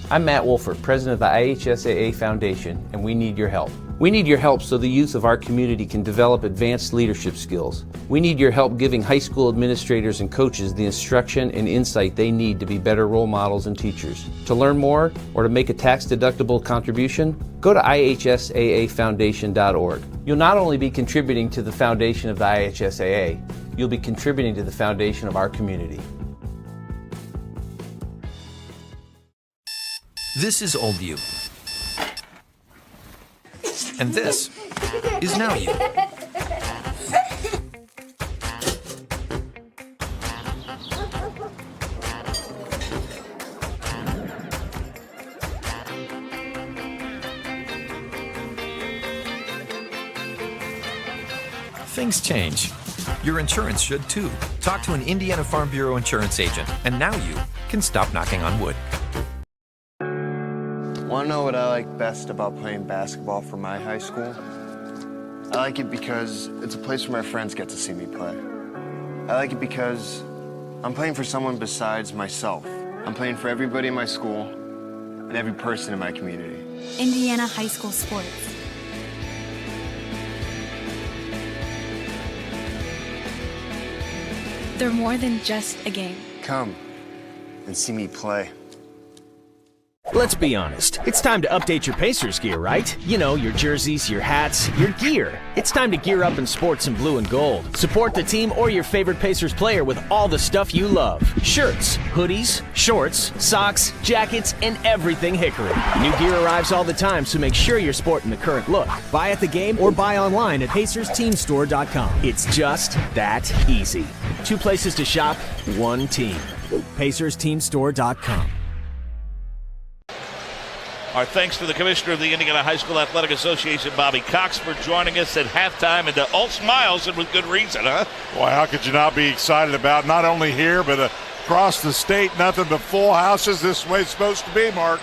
I'm Matt Wolford, president of the IHSAA Foundation, and we need your help. We need your help so the youth of our community can develop advanced leadership skills. We need your help giving high school administrators and coaches the instruction and insight they need to be better role models and teachers. To learn more or to make a tax-deductible contribution, go to ihsaafoundation.org. You'll not only be contributing to the foundation of the IHSAA, you'll be contributing to the foundation of our community. This is old you. And this is now you. things change. Your insurance should too. Talk to an Indiana Farm Bureau insurance agent, and now you can stop knocking on wood. Want to know what I like best about playing basketball for my high school? I like it because it's a place where my friends get to see me play. I like it because I'm playing for someone besides myself. I'm playing for everybody in my school and every person in my community. Indiana high school sports. They're more than just a game. Come and see me play. Let's be honest. It's time to update your Pacers gear, right? You know, your jerseys, your hats, your gear. It's time to gear up in sports in blue and gold. Support the team or your favorite Pacers player with all the stuff you love. Shirts, hoodies, shorts, socks, jackets, and everything Hickory. New gear arrives all the time, so make sure you're sporting the current look. Buy at the game or buy online at PacersTeamStore.com. It's just that easy. 2 places to shop, 1 team. PacersTeamStore.com. Our thanks to the Commissioner of the Indiana High School Athletic Association, Bobby Cox, for joining us at halftime, and all smiles, and with good reason, huh? Boy, how could you not be excited about not only here but across the state? Nothing but full houses. This way it's supposed to be, Mark.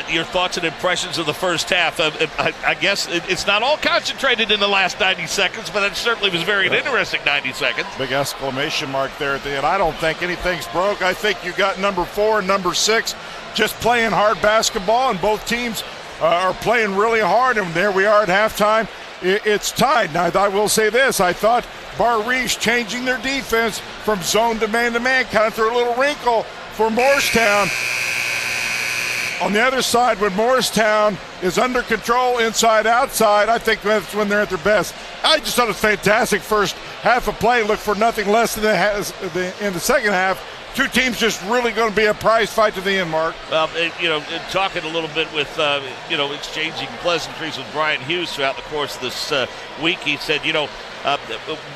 Your thoughts and impressions of the first half. I guess it's not all concentrated in the last 90 seconds, but it certainly was very interesting 90 seconds. Big exclamation mark there at the end. I don't think anything's broke. I think you got number 4 and number 6 just playing hard basketball, and both teams are playing really hard, and there we are at halftime. It's tied. Now, I will say this. I thought Barr-Reeve's changing their defense from zone to man-to-man, kind of threw a little wrinkle for Morristown. On the other side, when Morristown is under control, inside, outside, I think that's when they're at their best. I just thought it was fantastic first half of play. Look for nothing less than in the second half. 2 teams just really going to be a prize fight to the end, Mark. Well, talking a little bit with, exchanging pleasantries with Brian Hughes throughout the course of this week, he said,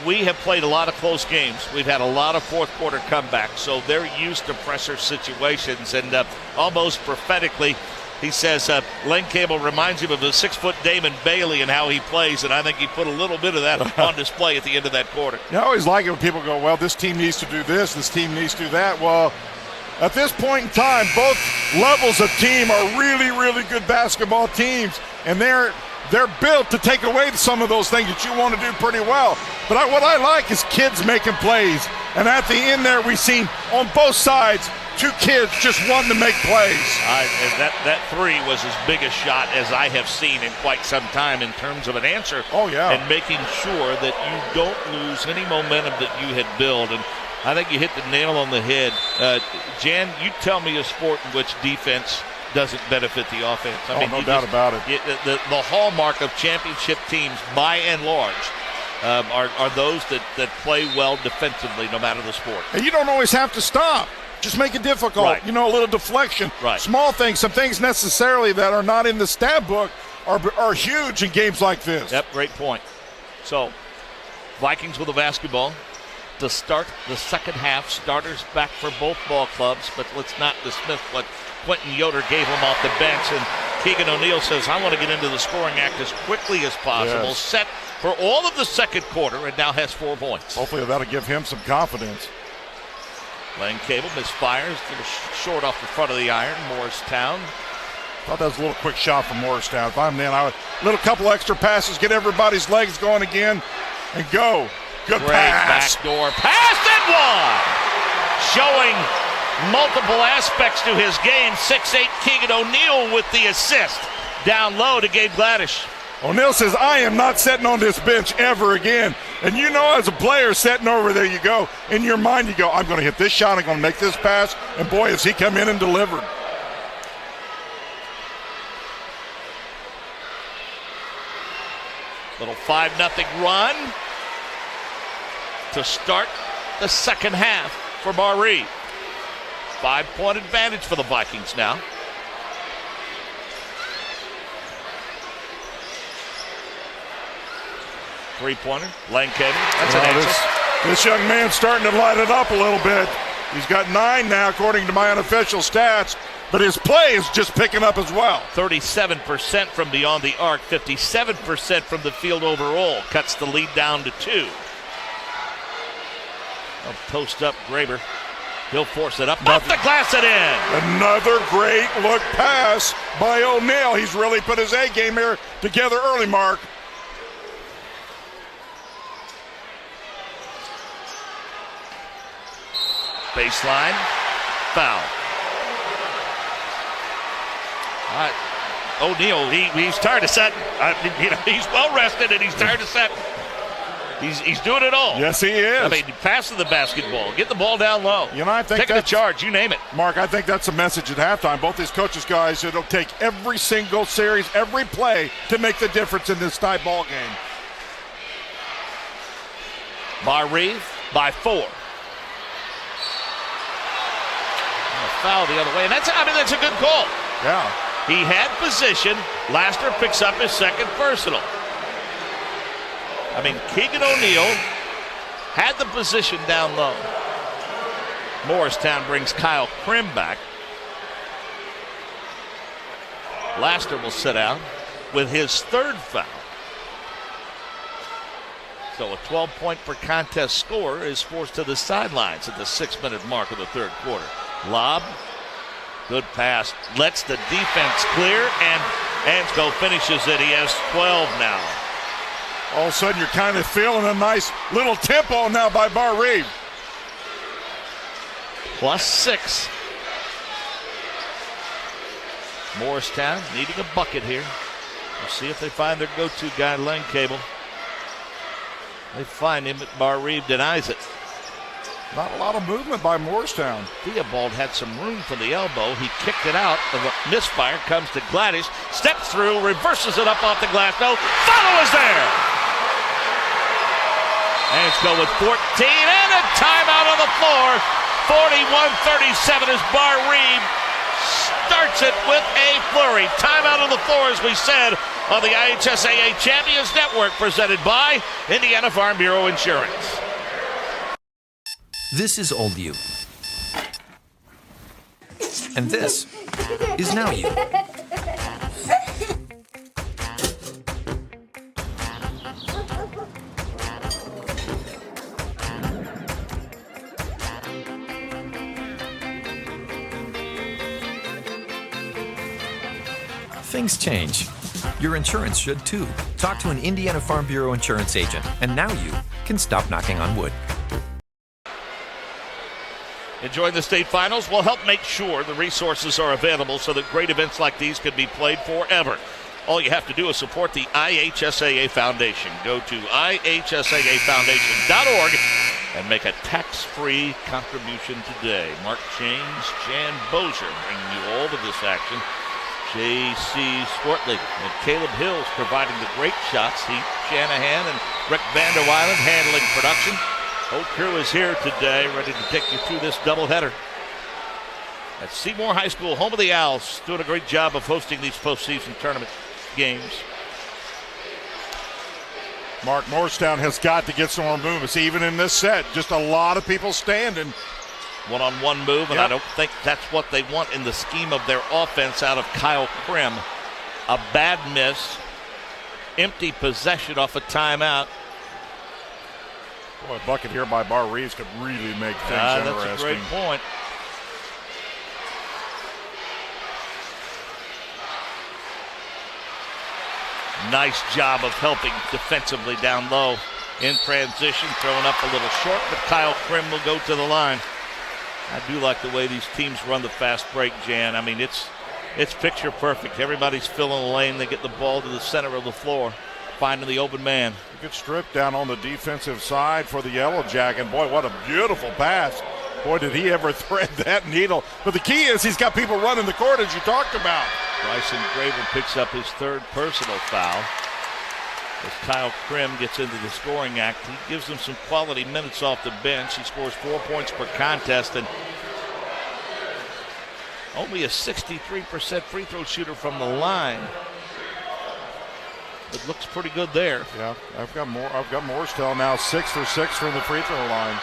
we have played a lot of close games. We've had a lot of fourth quarter comebacks, so they're used to pressure situations. And almost prophetically, he says Len Cable reminds him of a 6-foot Damon Bailey and how he plays, and I think he put a little bit of that on display at the end of that quarter. I always like it when people go, well, this team needs to do this team needs to do that. Well, at this point in time, both levels of team are really, really good basketball teams, and they're built to take away some of those things that you want to do pretty well. But what I like is kids making plays, and at the end there we've seen on both sides 2 kids just wanting to make plays. That 3 was as big a shot as I have seen in quite some time in terms of an answer. Oh, yeah. And making sure that you don't lose any momentum that you had built. And I think you hit the nail on the head. Jan, you tell me a sport in which defense doesn't benefit the offense. No doubt about it. The hallmark of championship teams, by and large, are those that play well defensively, no matter the sport. And you don't always have to stop. Just make it difficult. Right. A little deflection. Right. Small things, some things necessarily that are not in the stat book are huge in games like this. Yep, great point. So, Vikings with the basketball to start the second half. Starters back for both ball clubs, but let's not dismiss what Quentin Yoder gave him off the bench. And Keegan O'Neill says, I want to get into the scoring act as quickly as possible. Yes. Set for all of the second quarter, and now has 4 points. Hopefully that'll give him some confidence. Len Cable misfires, short off the front of the iron. Morristown. Thought that was a little quick shot from Morristown. If I'm then, I would little couple extra passes, get everybody's legs going again, and go. Good Great pass. backdoor pass and one. Showing multiple aspects to his game. 6'8" Keegan O'Neill with the assist. Down low to Gabe Gladish. O'Neill says, I am not sitting on this bench ever again. And as a player sitting over there, you go, in your mind you go, I'm going to hit this shot, I'm going to make this pass. And boy, has he come in and delivered. Little 5-0 run to start the second half for Barr-Reeve. 5-point advantage for the Vikings now. Three-pointer, Len Cable. That's an answer. This young man's starting to light it up a little bit. He's got 9 now, according to my unofficial stats. but his play is just picking up as well. 37% from beyond the arc, 57% from the field overall. Cuts the lead down to 2. A post up Graver. He'll force it up. Off the glass and in. Another great look pass by O'Neal. He's really put his A game here together early, Mark. Baseline. Foul. O'Neal, he's tired of setting. He's well rested and he's tired of setting. He's doing it all. Yes, he is. I mean, passing the basketball, get the ball down low. I think taking the charge, you name it. Mark, I think that's a message at halftime. Both these coaches, guys, it'll take every single series, every play to make the difference in this tie ball game. Barr-Reeve by 4. A foul the other way, and that's a good call. Yeah. He had position. Laster picks up his second personal. Keegan O'Neal had the position down low. Morristown brings Kyle Grimm back. Laster will sit out with his third foul. So a 12-point per contest score is forced to the sidelines at the 6-minute mark of the third quarter. Lob, good pass, lets the defense clear, and Ansco finishes it. He has 12 now. All of a sudden, you're kind of feeling a nice little tempo now by Barr-Reeve. +6. Morristown needing a bucket here. We'll see if they find their go-to guy, Lane Cable. They find him, but Barr-Reeve denies it. Not a lot of movement by Morristown. Theobald had some room from the elbow. He kicked it out. The misfire comes to Gladys. Steps through, reverses it up off the glass. No, follow is there. And let's go with 14 and a timeout on the floor. 41-37 as Barr-Reeve starts it with a flurry. Timeout on the floor, as we said, on the IHSAA Champions Network, presented by Indiana Farm Bureau Insurance. This is old you. And this is now you. Things change. Your insurance should too. Talk to an Indiana Farm Bureau insurance agent, and now you can stop knocking on wood. Enjoying the state finals? We'll help make sure the resources are available so that great events like these can be played forever. All you have to do is support the IHSAA Foundation. Go to ihsaafoundation.org and make a tax-free contribution today. Mark James, Jan Bozier bringing you all of this action. J.C. Swartley and Caleb Hills providing the great shots. Heath Shanahan and Rick Vanderweilen handling production. Whole crew is here today, ready to take you through this doubleheader. At Seymour High School, home of the Owls, doing a great job of hosting these postseason tournament games. Mark, Morristown has got to get some more movements, even in this set. Just a lot of people standing. One-on-one move, and I don't think that's what they want in the scheme of their offense out of Kyle Grimm. A bad miss, empty possession off a timeout. Boy, a bucket here by Barr-Reeve could really make things interesting. That's a great point. Nice job of helping defensively down low. In transition, throwing up a little short, but Kyle Grimm will go to the line. I do like the way these teams run the fast break, Jan. I mean, it's picture perfect. Everybody's filling the lane. They get the ball to the center of the floor, finding the open man. A good strip down on the defensive side for the Yellow Jacket. Boy, what a beautiful pass. Boy, did he ever thread that needle. But the key is he's got people running the court, as you talked about. Bryson Graver picks up his third personal foul. As Kyle Grimm gets into the scoring act, he gives them some quality minutes off the bench. He scores 4 points per contest and only a 63% free throw shooter from the line. It looks pretty good there. Yeah, I've got Morristown now 6 for 6 from the free throw line.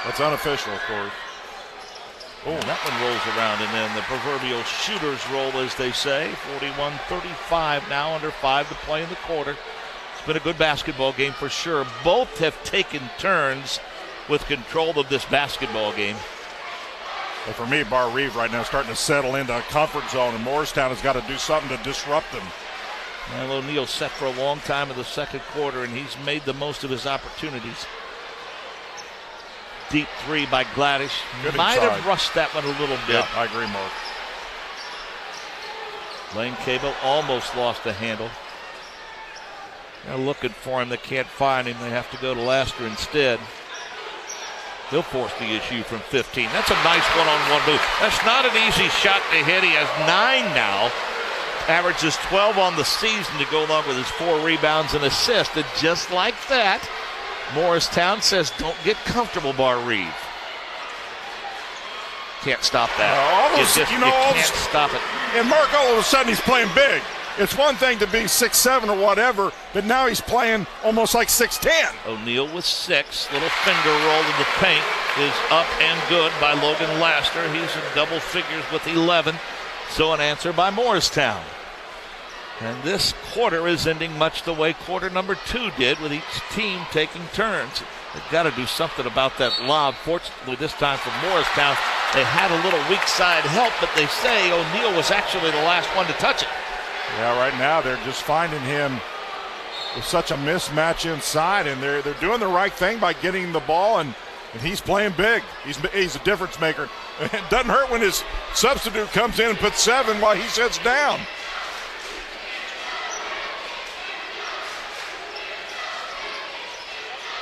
That's unofficial, of course. Oh, that one rolls around, and then the proverbial shooter's roll, as they say. 41-35 now, under 5 to play in the quarter. It's been a good basketball game for sure. Both have taken turns with control of this basketball game. Well, for me, Barr-Reeve right now is starting to settle into a comfort zone, and Morristown has got to do something to disrupt them. Well, O'Neal set for a long time in the second quarter, and he's made the most of his opportunities. Deep three by Gladish. Good Might inside. have rushed that one a little bit. Yeah, I agree, Mark. Lane Cable almost lost the handle. They're looking for him. They can't find him. They have to go to Laster instead. He'll force the issue from 15. That's a nice one-on-one move. That's not an easy shot to hit. He has 9 now. Averages 12 on the season to go along with his 4 rebounds and assists. And just like that, Morristown says, don't get comfortable, Barr-Reeve. Can't stop that. You can't stop it. And Mark, all of a sudden, he's playing big. It's one thing to be 6'7" or whatever, but now he's playing almost like 6'10". O'Neal with 6. Little finger roll in the paint is up and good by Logan Laster. He's in double figures with 11. So an answer by Morristown. And this quarter is ending much the way quarter number 2 did, with each team taking turns. They've got to do something about that lob. Fortunately, this time for Morristown, they had a little weak side help, but they say O'Neal was actually the last one to touch it. Yeah, right now they're just finding him with such a mismatch inside, and they're doing the right thing by getting the ball, and he's playing big. He's a difference maker. It doesn't hurt when his substitute comes in and puts 7 while he sits down.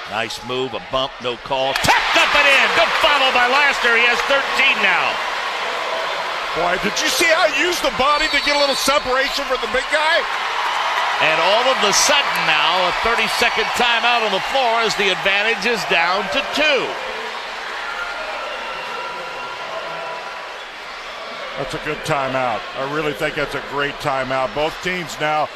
Nice move, a bump, no call. Tapped up and in. Good follow by Laster. He has 13 now. Boy, did you see how he used the body to get a little separation from the big guy? And all of a sudden now, a 30-second timeout on the floor as the advantage is down to 2. That's a good timeout. I really think that's a great timeout. Both teams now,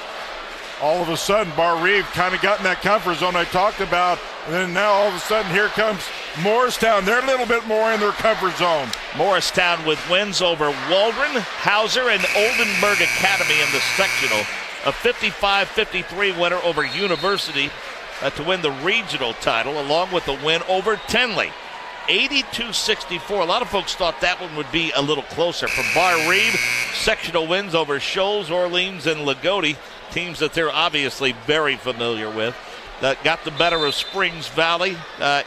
all of a sudden, Barr-Reeve kind of got in that comfort zone I talked about. And then now all of a sudden here comes Morristown. They're a little bit more in their comfort zone. Morristown with wins over Waldron, Hauser, and Oldenburg Academy in the sectional. A 55-53 winner over University to win the regional title, along with the win over Tenley. 82-64. A lot of folks thought that one would be a little closer. For Barr-Reeve, sectional wins over Shoals, Orleans, and Lagodi, teams that they're obviously very familiar with. That got the better of Springs Valley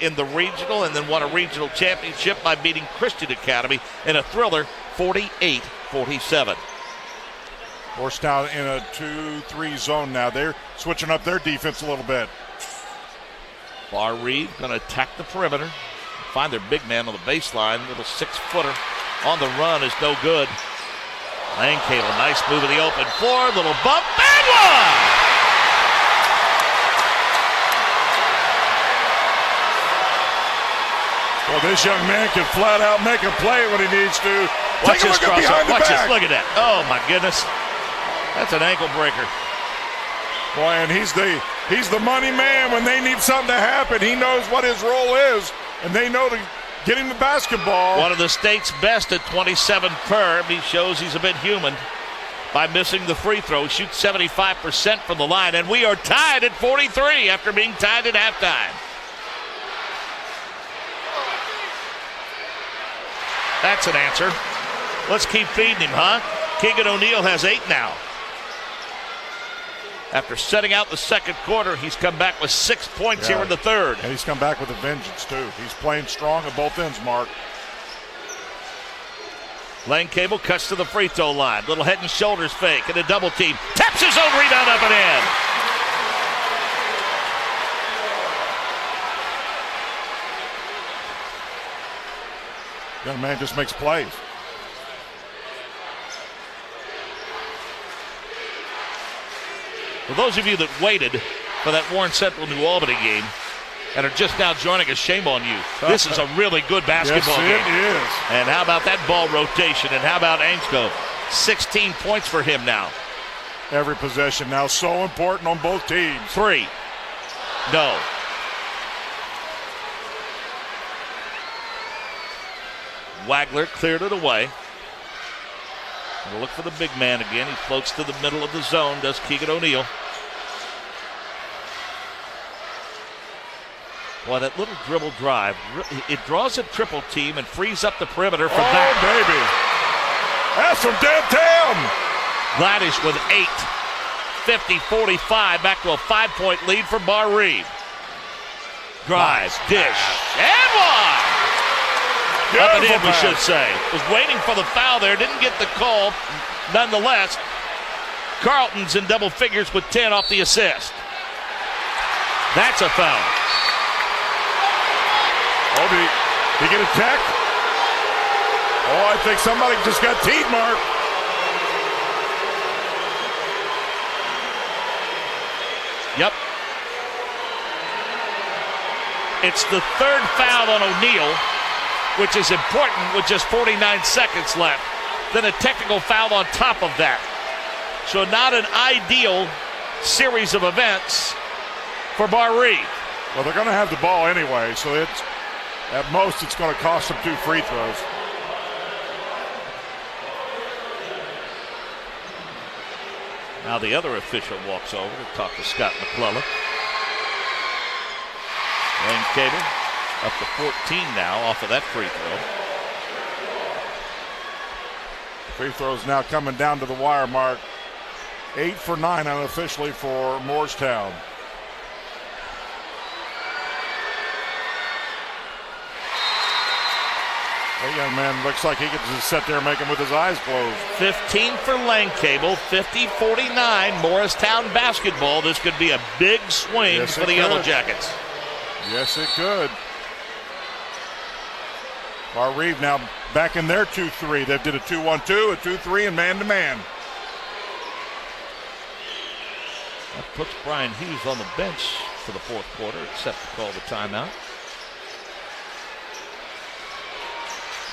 in the regional, and then won a regional championship by beating Christian Academy in a thriller, 48-47. Morristown in a 2-3 zone now. They're switching up their defense a little bit. Barr-Reeve going to attack the perimeter. Find their big man on the baseline. Little 6-footer on the run is no good. Lane Cable, nice move in the open floor. Little bump, and one! Well, this young man can flat out make a play when he needs to. Watch Take a this look at behind crossover. the Watch back. this. Look at that. Oh, my goodness. That's an ankle breaker. Boy, and he's the money man. When they need something to happen, he knows what his role is, and they know to get him the basketball. One of the state's best at 27 per. He shows he's a bit human by missing the free throw. Shoots 75% from the line, and we are tied at 43 after being tied at halftime. That's an answer. Let's keep feeding him, huh? Keegan O'Neal has 8 now. After setting out the second quarter, he's come back with 6 points here in the third. And he's come back with a vengeance, too. He's playing strong at both ends, Mark. Lane Cable cuts to the free throw line. Little head and shoulders fake and a double team. Taps his own rebound up and in. Young man just makes plays. For those of you that waited for that Warren Central New Albany game and are just now joining us, shame on you. This is a really good basketball game. Yes, it is. And how about that ball rotation? And how about Angsko? 16 points for him now. Every possession now so important on both teams. 3. No. Wagler cleared it away. We'll look for the big man again. He floats to the middle of the zone, does Keegan O'Neill. Boy, that little dribble drive, it draws a triple team and frees up the perimeter for that. Oh, baby. That's from downtown. Gladish with 8. 50-45, back to a 5-point lead for Barr-Reeve. Drive, dish, and one! Up and in, we should say. Was waiting for the foul there, didn't get the call. Nonetheless, Carlton's in double figures with 10 off the assist. That's a foul. Oh, did he get a tech? Oh, I think somebody just got teed, Mark. Yep. It's the third foul on O'Neill, which is important with just 49 seconds left. Then a technical foul on top of that. So not an ideal series of events for Barr-Reeve. Well, they're going to have the ball anyway, so it's at most it's going to cost them 2 free throws. Now the other official walks over to talk to Scott McClellan. Lane Cable up to 14 now off of that free throw. Free throws now coming down to the wire, Mark. 8 for 9 unofficially for Morristown. That young man looks like he can just sit there and make them with his eyes closed. 15 for Lane Cable, 50-49, Morristown basketball. This could be a big swing for the Yellow Jackets. Yes, it could. Barr-Reeve now back in their 2-3. They did a 2-1-2, a 2-3, and man-to-man. That puts Brian Hughes on the bench for the fourth quarter, except to call the timeout.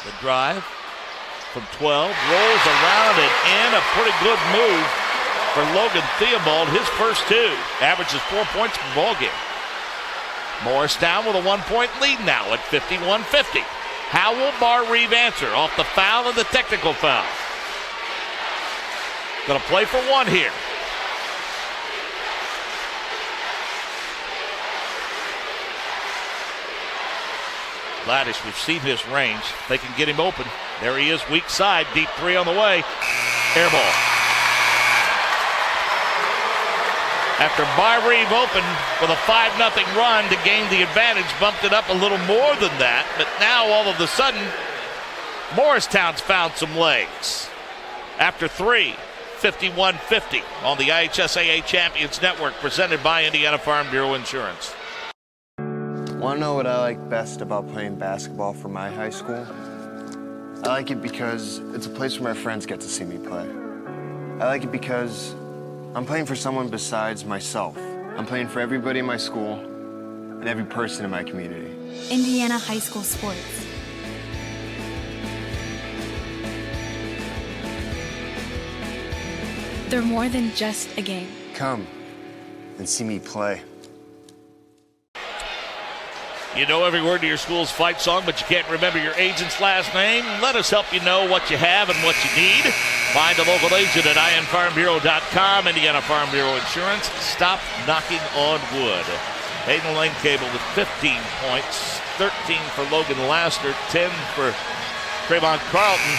The drive from 12, rolls around and in. A pretty good move for Logan Theobald. His first 2, averages 4 points per ball game. Morristown with a 1-point lead now at 51-50. How will Barr-Reeve answer off the foul and the technical foul? Going to play for 1 here. Gladish, we've seen his range. They can get him open. There he is, weak side, deep 3 on the way. Air ball. After Barr-Reeve opened with a 5-0 run to gain the advantage, bumped it up a little more than that, but now all of a sudden, Morristown's found some legs. After 3, 51-50 on the IHSAA Champions Network, presented by Indiana Farm Bureau Insurance. Want to know what I like best about playing basketball for my high school? I like it because it's a place where my friends get to see me play. I like it because I'm playing for someone besides myself. I'm playing for everybody in my school and every person in my community. Indiana high school sports. They're more than just a game. Come and see me play. You know every word to your school's fight song, but you can't remember your agent's last name? Let us help you know what you have and what you need. Find a local agent at infarmbureau.com. Indiana Farm Bureau Insurance. Stop knocking on wood. Hayden Lane Cable with 15 points, 13 for Logan Laster, 10 for Trayvon Carlton,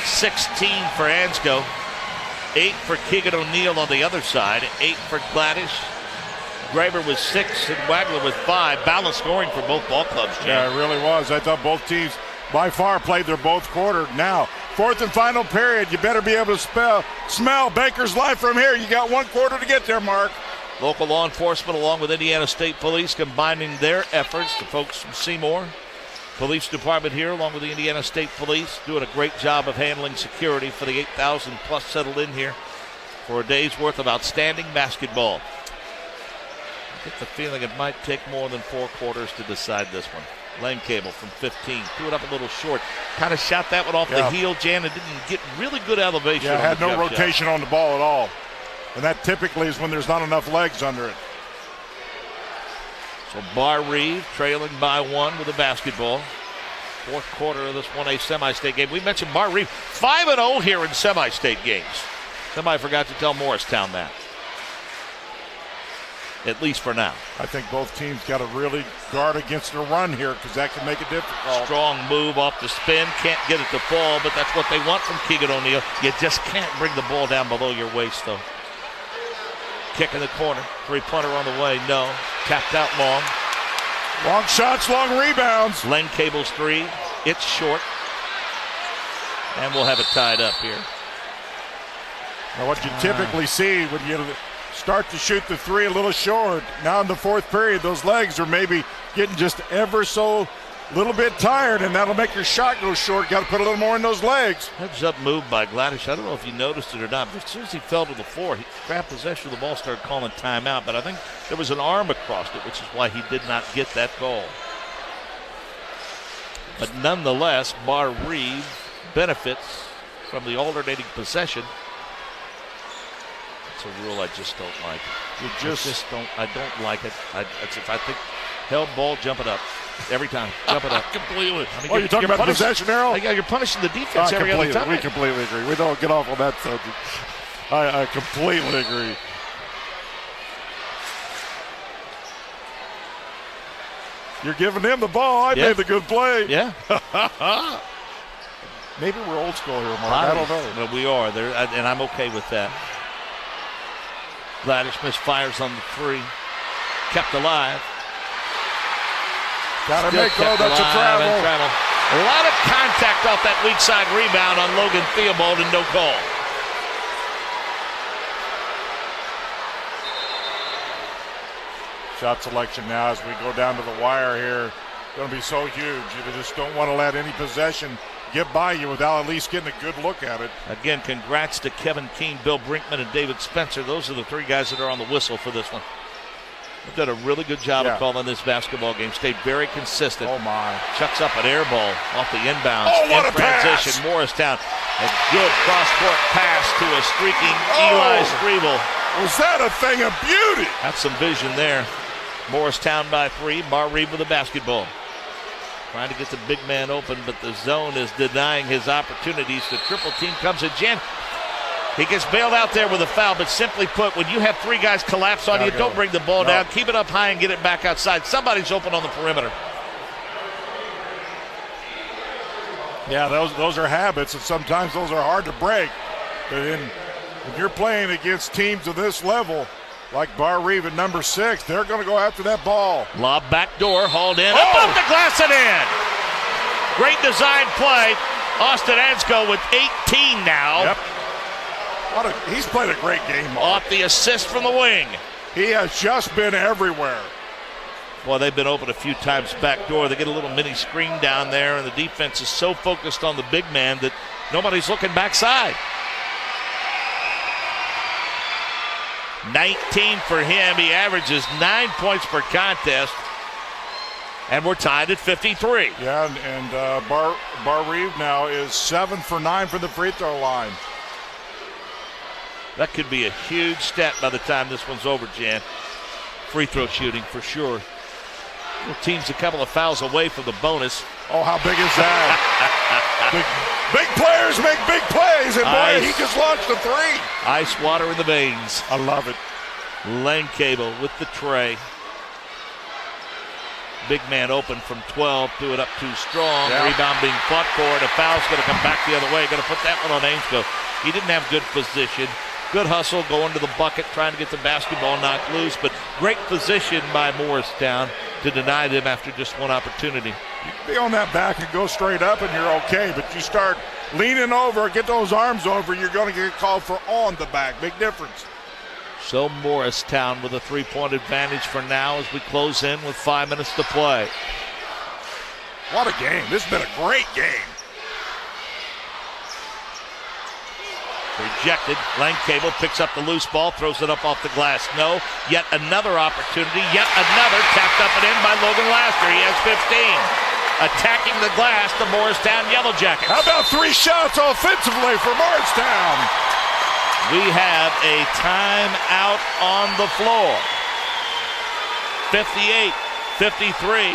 16 for Ansco, 8 for Keegan O'Neill on the other side, 8 for Gladish. Graver was 6 and Wagler with 5. Balanced scoring for both ball clubs, Jim. Yeah, it really was. I thought both teams by far played their both quarter. Now, 4th and final period, you better be able to smell Baker's life from here. You got 1 quarter to get there, Mark. Local law enforcement along with Indiana State Police combining their efforts. The folks from Seymour Police Department here along with the Indiana State Police doing a great job of handling security for the 8,000 plus settled in here for a day's worth of outstanding basketball. I get the feeling it might take more than 4 quarters to decide this one. Lane Cable from 15. Threw it up a little short. Kind of shot that one off the heel, Jan, and didn't get really good elevation. Yeah, had no rotation on the ball at all. And that typically is when there's not enough legs under it. So Barr-Reeve trailing by 1 with the basketball. Fourth quarter of this 1A semi-state game. We mentioned Barr-Reeve 5-0 here in semi-state games. Somebody forgot to tell Morristown that. At least for now. I think both teams got to really guard against the run here because that can make it difficult. Strong move off the spin. Can't get it to fall, but that's what they want from Keegan O'Neill. You just can't bring the ball down below your waist, though. Kick in the corner. Three-pointer on the way. No. Tapped out long. Long shots, long rebounds. Len Cable's three. It's short. And we'll have it tied up here. Now what you typically see when you start to shoot the three a little short, now in the fourth period, those legs are maybe getting just ever so little bit tired, and that'll make your shot go short. Got to put a little more in those legs. Heads up move by Gladish. I don't know if you noticed it or not, but as soon as he fell to the floor, he grabbed possession of the ball, started calling timeout, but I think there was an arm across it, which is why he did not get that call. But nonetheless, Barr-Reeve benefits from the alternating possession. It's a rule I just don't like. I don't like it. I think held ball, jump it up. Every time. Jump it up. Completely. I mean, you're talking about possession, Errol? You're punishing the defense every other time. We completely agree. We don't get off on that subject. I completely agree. You're giving him the ball. I made the good play. Yeah. Maybe we're old school here, Mark. I don't know. Well, we are. And I'm okay with that. Gladish misfires on the three. Kept alive. Got to make that's a travel. A lot of contact off that weak side rebound on Logan Theobald and no call. Shot selection now as we go down to the wire here. Going to be so huge. You just don't want to let any possession get by you without at least getting a good look at it. Again, congrats to Kevin Keene, Bill Brinkman, and David Spencer. Those are the three guys that are on the whistle for this one. They've done a really good job of calling this basketball game. Stayed very consistent. Oh, my. Chucks up an air ball off the inbounds. Oh, what in a transition. pass. Morristown. A good cross-court pass to a streaking Eli Strebel. Was that a thing of beauty? That's some vision there. Morristown by three. Barr-Reeve with the basketball. Trying to get the big man open, but the zone is denying his opportunities. The triple team comes in. Jan, he gets bailed out there with a foul, but simply put, when you have three guys collapse on you, don't bring the ball down. Keep it up high and get it back outside. Somebody's open on the perimeter. Yeah, those are habits, and sometimes those are hard to break. But if you're playing against teams of this level, like Barr-Reeve at number 6, they're going to go after that ball. Lob back door, hauled in, up off the glass and in. Great design play. Austin Ansco with 18 now. Yep. He's played a great game, Mark. Off the assist from the wing. He has just been everywhere. Well, they've been open a few times back door. They get a little mini screen down there, and the defense is so focused on the big man that nobody's looking backside. 19 for him. He averages 9 points per contest. And we're tied at 53. Yeah, and Barr-Reeve now is 7 for 9 from the free throw line. That could be a huge stat by the time this one's over, Jan. Free throw shooting for sure. The team's a couple of fouls away from the bonus. Oh, how big is that? big players make big plays, and boy, he just launched a three. Ice water in the veins. I love it. Len Cable with the tray. Big man open from 12, threw it up too strong. Yeah. Rebound being fought for, and a foul's going to come back the other way. Going to put that one on Ainscough. He didn't have good position. Good hustle, going to the bucket, trying to get the basketball knocked loose, but great position by Morristown to deny them after just one opportunity. You can be on that back and go straight up and you're okay, but you start leaning over, get those arms over, you're going to get called for on the back. Big difference. So Morristown with a three-point advantage for now as we close in with 5 minutes to play. What a game. This has been a great game. Rejected. Len Cable picks up the loose ball, throws it up off the glass. No. Yet another opportunity. Yet another tapped up and in by Logan Laster. He has 15. Attacking the glass, the Morristown Yellow Jackets. How about 3 shots offensively for Morristown? We have a timeout on the floor. 58-53.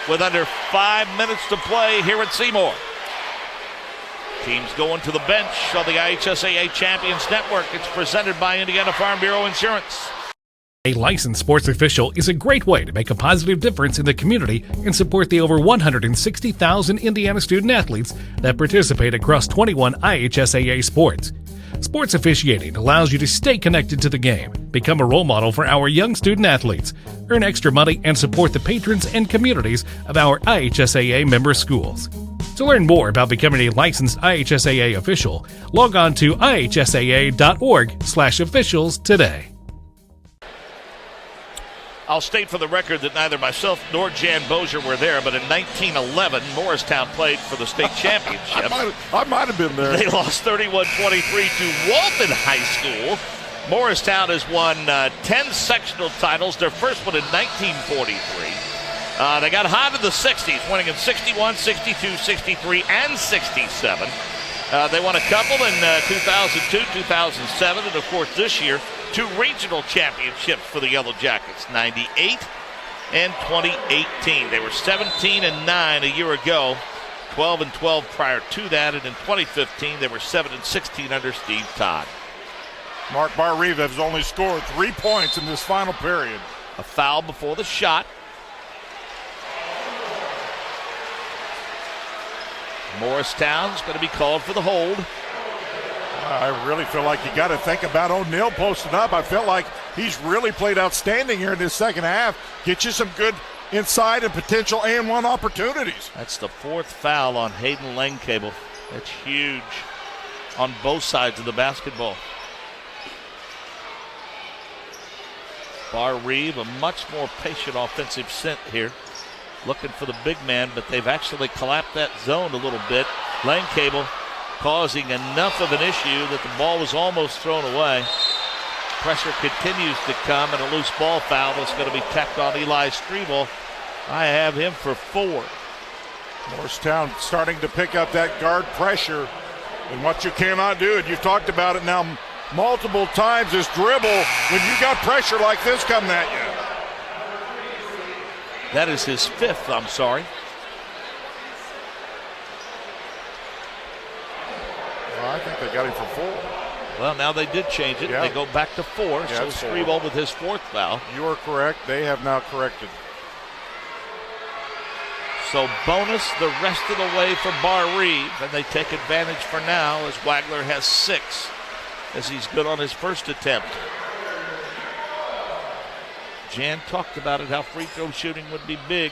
with under 5 minutes to play here at Seymour. Teams going to the bench on the IHSAA Champions Network. It's presented by Indiana Farm Bureau Insurance. A licensed sports official is a great way to make a positive difference in the community and support the over 160,000 Indiana student athletes that participate across 21 IHSAA sports. Sports officiating allows you to stay connected to the game, become a role model for our young student athletes, earn extra money, and support the patrons and communities of our IHSAA member schools. To learn more about becoming a licensed IHSAA official, log on to ihsaa.org/officials today. I'll state for the record that neither myself nor Jan Bozier were there, but in 1911, Morristown played for the state championship. I might have been there. They lost 31-23 to Walton High School. Morristown has won 10 sectional titles, their first one in 1943. They got hot in the 60s, winning in 61, 62, 63, and 67. They won a couple in 2002, 2007, and of course this year, 2 regional championships for the Yellow Jackets, 98 and 2018. They were 17-9 a year ago, 12-12 prior to that, and in 2015 they were 7-16 under Steve Todd. Mark Barr-Reeve has only scored 3 points in this final period. A foul before the shot. Morristown's going to be called for the hold. I really feel like you got to think about O'Neill posting up. I felt like he's really played outstanding here in this second half. Get you some good inside and potential and one opportunities. That's the 4th foul on Hayden Langcable. That's huge on both sides of the basketball. Barr-Reeve, a much more patient offensive set here. Looking for the big man, but they've actually collapsed that zone a little bit. Langcable causing enough of an issue that the ball was almost thrown away. Pressure continues to come, and a loose ball foul that's going to be tacked on Eli Strebel. I have him for 4. Morristown starting to pick up that guard pressure, and what you cannot do, and you've talked about it now multiple times, is dribble when you got pressure like this coming at you. That is his 5th, I'm sorry. Well, I think they got him for 4. Well, now they did change it. Yeah. They go back to 4, Yeah, so Strebel with his 4th foul. You are correct. They have now corrected. So bonus the rest of the way for Barr-Reeve, and they take advantage for now as Wagler has 6, as he's good on his first attempt. Jan talked about it, how free throw shooting would be big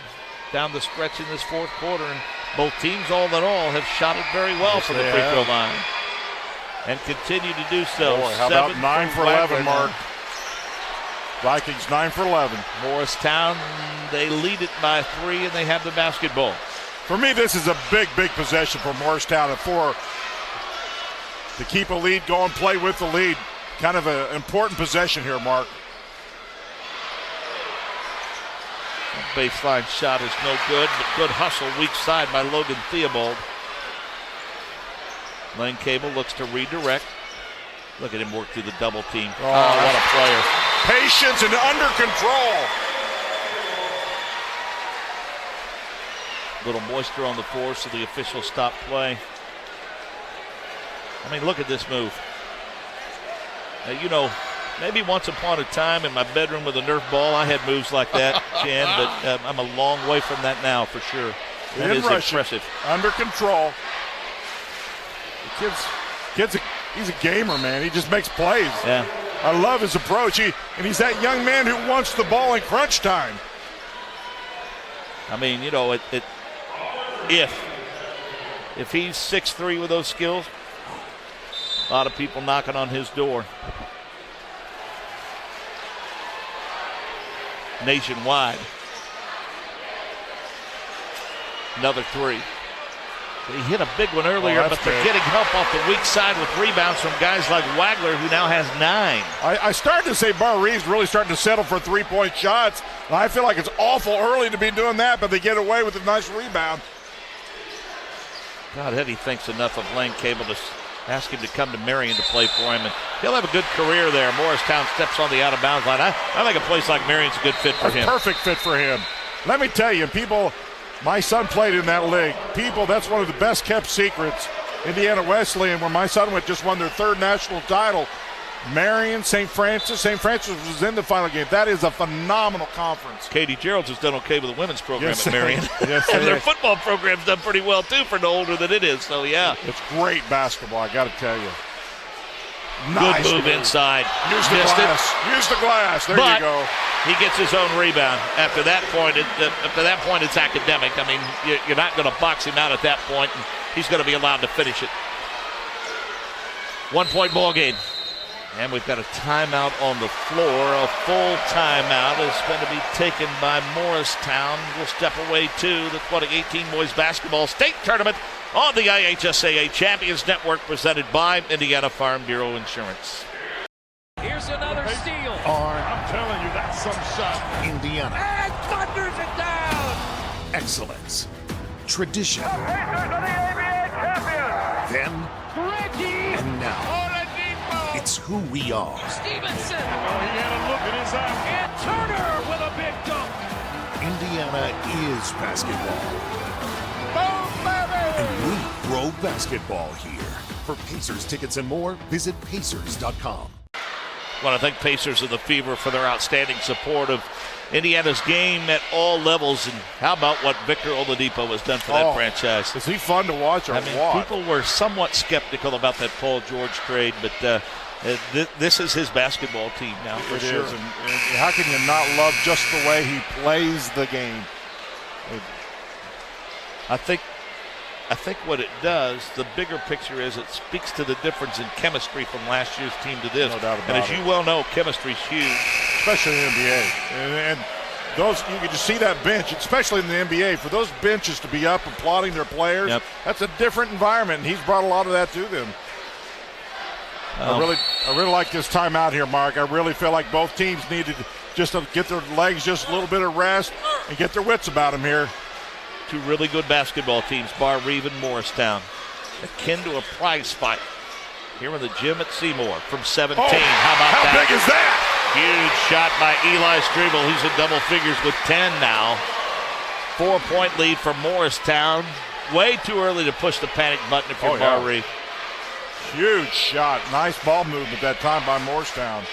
down the stretch in this 4th quarter, and both teams, all in all, have shot it very well from the free throw line and continue to do so. Boy, how about 9 for 11, Mark? Vikings 9 for 11. Morristown, they lead it by 3, and they have the basketball. For me, this is a big, big possession for Morristown at 4. To keep a lead going, play with the lead. Kind of an important possession here, Mark. Baseline shot is no good, but good hustle weak side by Logan Theobald. Langcable looks to redirect. Look at him work through the double team. Oh, what a player. Patience and under control. Little moisture on the floor, so the officials stop play. I mean, look at this move. Now, you know, maybe once upon a time in my bedroom with a Nerf ball, I had moves like that, Jan, but I'm a long way from that now for sure. That is impressive. Under control. The he's a gamer, man. He just makes plays. Yeah. I love his approach. And he's that young man who wants the ball in crunch time. I mean, you know, if he's 6'3" with those skills, a lot of people knocking on his door. Nationwide. Another 3. He hit a big one earlier, but they're getting help off the weak side with rebounds from guys like Wagler, who now has 9. I started to say Barr-Reeve's really starting to settle for 3-point shots. And I feel like it's awful early to be doing that, but they get away with a nice rebound. God, Eddie thinks enough of Langcable to ask him to come to Marion to play for him, and he'll have a good career there. Morristown steps on the out-of-bounds line. I think a place like Marion's a good fit for him. Perfect fit for him. Let me tell you, people My son played in that league. People, that's one of the best kept secrets. Indiana Wesleyan, where my son went, just won their 3rd national title. Marion, St. Francis. St. Francis was in the final game. That is a phenomenal conference. Katie Gerald's has done okay with the women's program at Marion. Yes, and their football program's done pretty well, too, for the older than it is. So, yeah. It's great basketball, I got to tell you. Good move inside. Use the glass. Use the glass. There you go. He gets his own rebound. After that point, it's academic. I mean, you're not going to box him out at that point, and he's going to be allowed to finish it. 1-point ball game. And we've got a timeout on the floor. A full timeout is going to be taken by Morristown. We'll step away to the 2018 Boys Basketball State Tournament on the IHSAA Champions Network, presented by Indiana Farm Bureau Insurance. Here's another steal. I'm telling you, that's some shot. Indiana. And thunders it down. Excellence. Tradition. Then. Reggie. And now. It's who we are. Stevenson. Oh, he had a look in his eye. And Turner with a big dunk. Indiana is basketball. Boom, baby. And we grow basketball here. For Pacers tickets and more, visit Pacers.com. I want to thank Pacers of the Fever for their outstanding support of Indiana's game at all levels. And how about what Victor Oladipo has done for that franchise? Is he fun to watch or what? People were somewhat skeptical about that Paul George trade, but this is his basketball team now, for sure. Is. And how can you not love just the way he plays the game? I think what it does, the bigger picture is it speaks to the difference in chemistry from last year's team to this. No doubt about it. And as you well know, chemistry's huge. Especially in the NBA. And those, you can just see that bench, especially in the NBA, for those benches to be up applauding their players, that's a different environment, and he's brought a lot of that to them. I really like this timeout here, Mark. I really feel like both teams needed just to get their legs just a little bit of rest and get their wits about them here. Two really good basketball teams, Barr-Reeve and Morristown, akin to a prize fight here in the gym at Seymour from 17. How about that? How big is that? Huge shot by Eli Strebel. He's in double figures with 10 now. 4-point lead for Morristown. Way too early to push the panic button if you're Barr-Reeve. Huge shot. Nice ball movement that time by Morristown.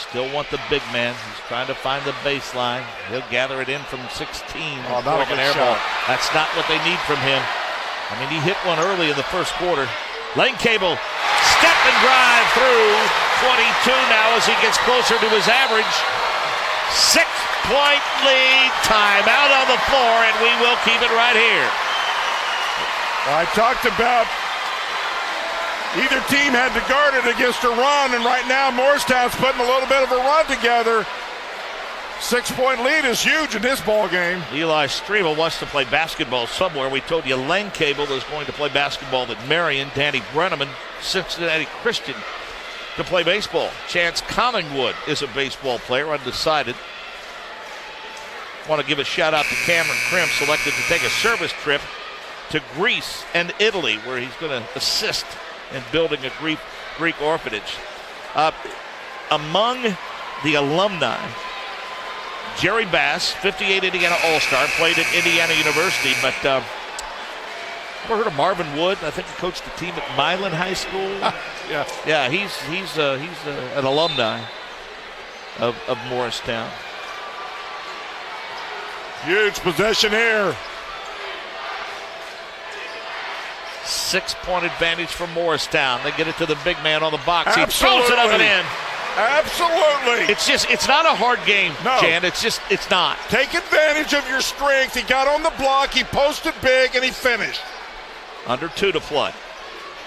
Still want the big man. He's trying to find the baseline. He'll gather it in from 16. Not a good shot. That's not what they need from him. I mean, he hit one early in the first quarter. Lane Cable, step and drive through. 22 now as he gets closer to his average. 6-point lead. Timeout on the floor, and we will keep it right here. I talked about either team had to guard it against a run, and right now Morristown's putting a little bit of a run together. 6-point lead is huge in this ball game. Eli Strebel wants to play basketball somewhere. We told you Lane Cable is going to play basketball at Marion. Danny Brenneman, Cincinnati Christian, to play baseball. Chance Collingwood is a baseball player, undecided. Want to give a shout out to Cameron Grimm, selected to take a service trip to Greece and Italy, where he's going to assist in building a Greek orphanage. Among the alumni, Jerry Bass, 58 Indiana All-Star, played at Indiana University, but ever heard of Marvin Wood? I think he coached the team at Milan High School. Yeah, he's an alumni of Morristown. Huge possession here. 6-point advantage for Morristown. They get it to the big man on the box. Absolutely. He throws it up and in. Absolutely. It's not a hard game, Jan. It's not. Take advantage of your strength. He got on the block, he posted big, and he finished. Under 2 to play.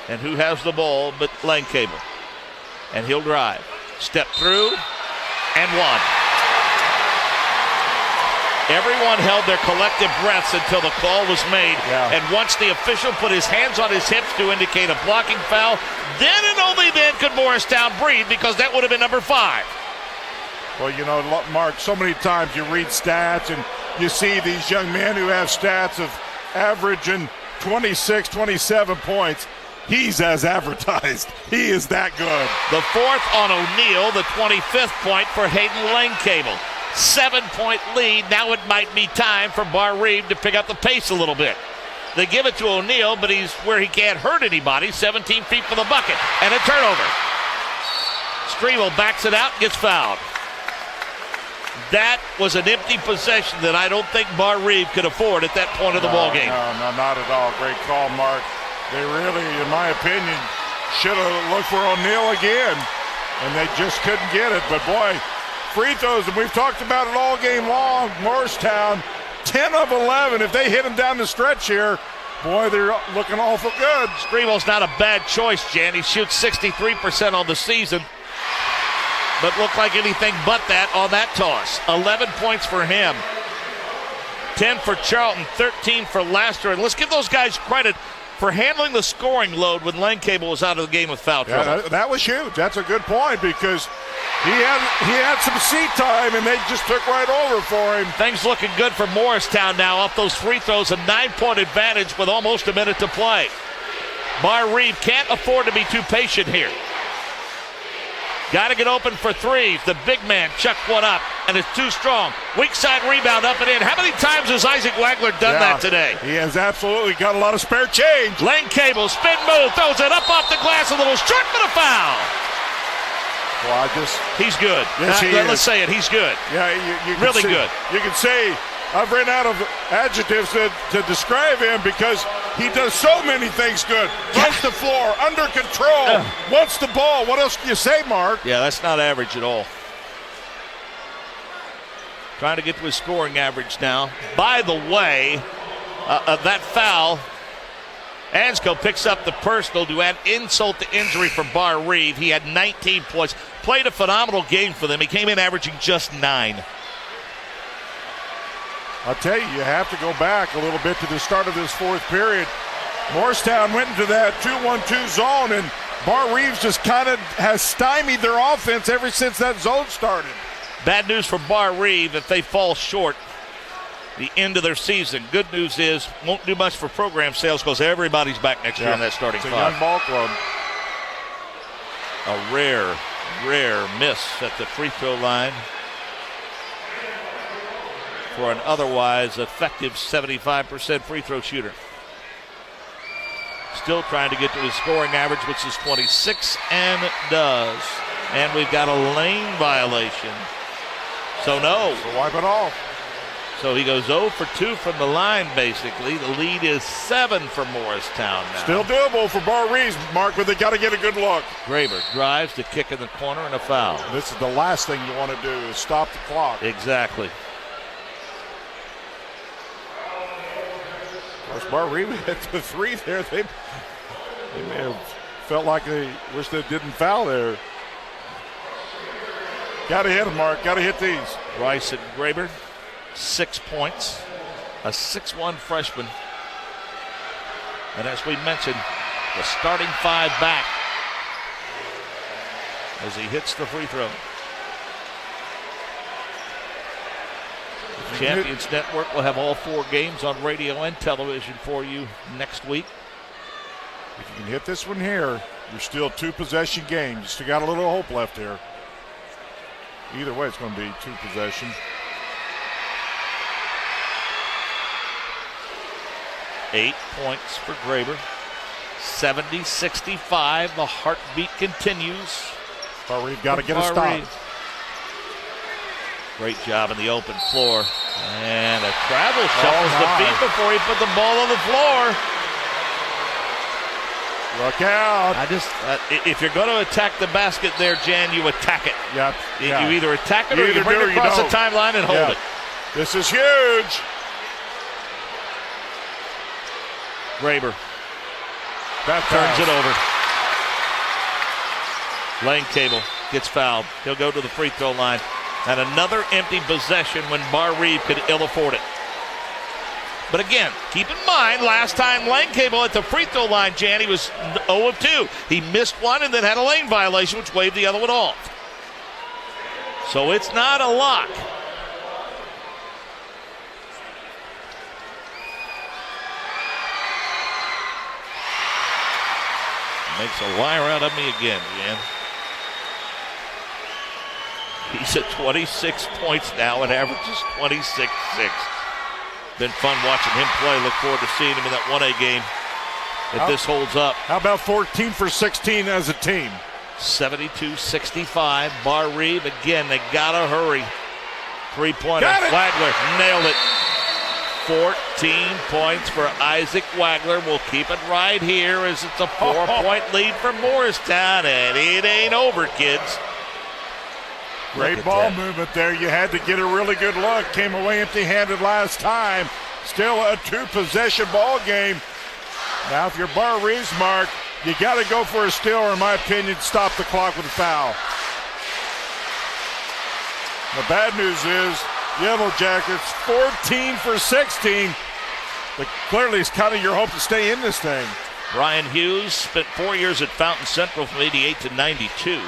And who has the ball but Lane Cable? And he'll drive. Step through, and one. Everyone held their collective breaths until the call was made. And once the official put his hands on his hips to indicate a blocking foul, then and only then could Morristown breathe, because that would have been number 5. Well, you know, Mark, so many times you read stats and you see these young men who have stats of averaging 26, 27 points. He's as advertised. He is that good. The 4th on O'Neal, the 25th point for Hayden Lane Cable. 7-point lead. Now it might be time for Barr-Reeve to pick up the pace a little bit. They give it to O'Neal, but he's where he can't hurt anybody, 17 feet from the bucket, and a turnover. Striebel backs it out, gets fouled. That was an empty possession that I don't think Barr-Reeve could afford at that point of the ball game. No, not at all. Great call, Mark. They really, in my opinion, should have looked for O'Neal again, and they just couldn't get it. But boy, free throws, and we've talked about it all game long. Morristown, 10 of 11. If they hit them down the stretch here, boy, they're looking awful good. Striebel's not a bad choice, Jan. He shoots 63% on the season, but looked like anything but that on that toss. 11 points for him. 10 for Charlton, 13 for Laster. And let's give those guys credit for handling the scoring load when Lane Cable was out of the game with foul trouble. That was huge. That's a good point because he had some seat time and they just took right over for him. Things looking good for Morristown now off those free throws. A 9-point advantage with almost a minute to play. Barr-Reeve can't afford to be too patient here. Got to get open for threes. The big man chucked one up, and it's too strong. Weak side rebound up and in. How many times has Isaac Wagler done that today? He has absolutely got a lot of spare change. Lane Cable, spin move, throws it up off the glass, a little short, but a foul. Well, he's good. Yes, let's say it. He's good. Yeah, you can really good. You can say I've ran out of adjectives to describe him because he does so many things good. Runs the floor, under control, wants the ball. What else can you say, Mark? Yeah, that's not average at all. Trying to get to his scoring average now. By the way, that foul, Ansco picks up the personal to add insult to injury for Barr-Reeve. He had 19 points. Played a phenomenal game for them. He came in averaging just 9. I'll tell you, you have to go back a little bit to the start of this fourth period. Morristown went into that 2-1-2 zone, and Barr-Reeves just kind of has stymied their offense ever since that zone started. Bad news for Barr-Reeve if they fall short the end of their season. Good news is won't do much for program sales because everybody's back next year in that starting five. It's a young ball club. A rare miss at the free throw line for an otherwise effective 75% free throw shooter. Still trying to get to his scoring average, which is 26, and does. And we've got a lane violation. So no. So wipe it off. So he goes 0 for 2 from the line, basically. The lead is 7 for Morristown now. Still doable for Barr-Reeve, Mark, but they got to get a good look. Graver drives to kick in the corner and a foul. This is the last thing you want to do is stop the clock. Exactly. Of course, Barr-Reeve hit the 3 there. They may have felt like they wish they didn't foul there. Got to hit them, Mark. Got to hit these. Bryson Graver, 6 points. A 6'1 freshman. And as we mentioned, the starting 5 back as he hits the free throw. Champions Network will have all 4 games on radio and television for you next week. If you can hit this one here, you're still 2 possession game. You still got a little hope left here. Either way, it's going to be 2 possessions. 8 points for Graver. 70-65. The heartbeat continues. Barr-Reeve got to get a stop. Great job in the open floor. And a travel shuffles the feet before he put the ball on the floor. Look out. If you're going to attack the basket there, Jan, you attack it. Yep. You either attack it or you bring it across the timeline and hold it. This is huge. Graver turns it over. Lane Cable gets fouled. He'll go to the free throw line. And another empty possession when Barr-Reeve could ill afford it. But again, keep in mind, last time Lane Cable at the free throw line, Jan, he was 0 of 2. He missed one and then had a lane violation, which waved the other one off. So it's not a lock. Makes a liar out of me again, Jan. He's at 26 points now and averages 26-6. Been fun watching him play. Look forward to seeing him in that 1A game if this holds up. How about 14 for 16 as a team? 72-65. Barr-Reeve again. They gotta hurry. 3-pointer. Wagler nailed it. 14 points for Isaac Wagler. We'll keep it right here as it's a 4-point lead for Morristown, and it ain't over, kids. Great ball movement there. You had to get a really good look. Came away empty-handed last time. Still a 2-possession ball game. Now, if you're Barr-Reeve's, Mark, you got to go for a steal, or in my opinion, stop the clock with a foul. The bad news is Yellow Jackets 14 for 16. But clearly, it's kind of your hope to stay in this thing. Brian Hughes spent 4 years at Fountain Central from 88 to 92.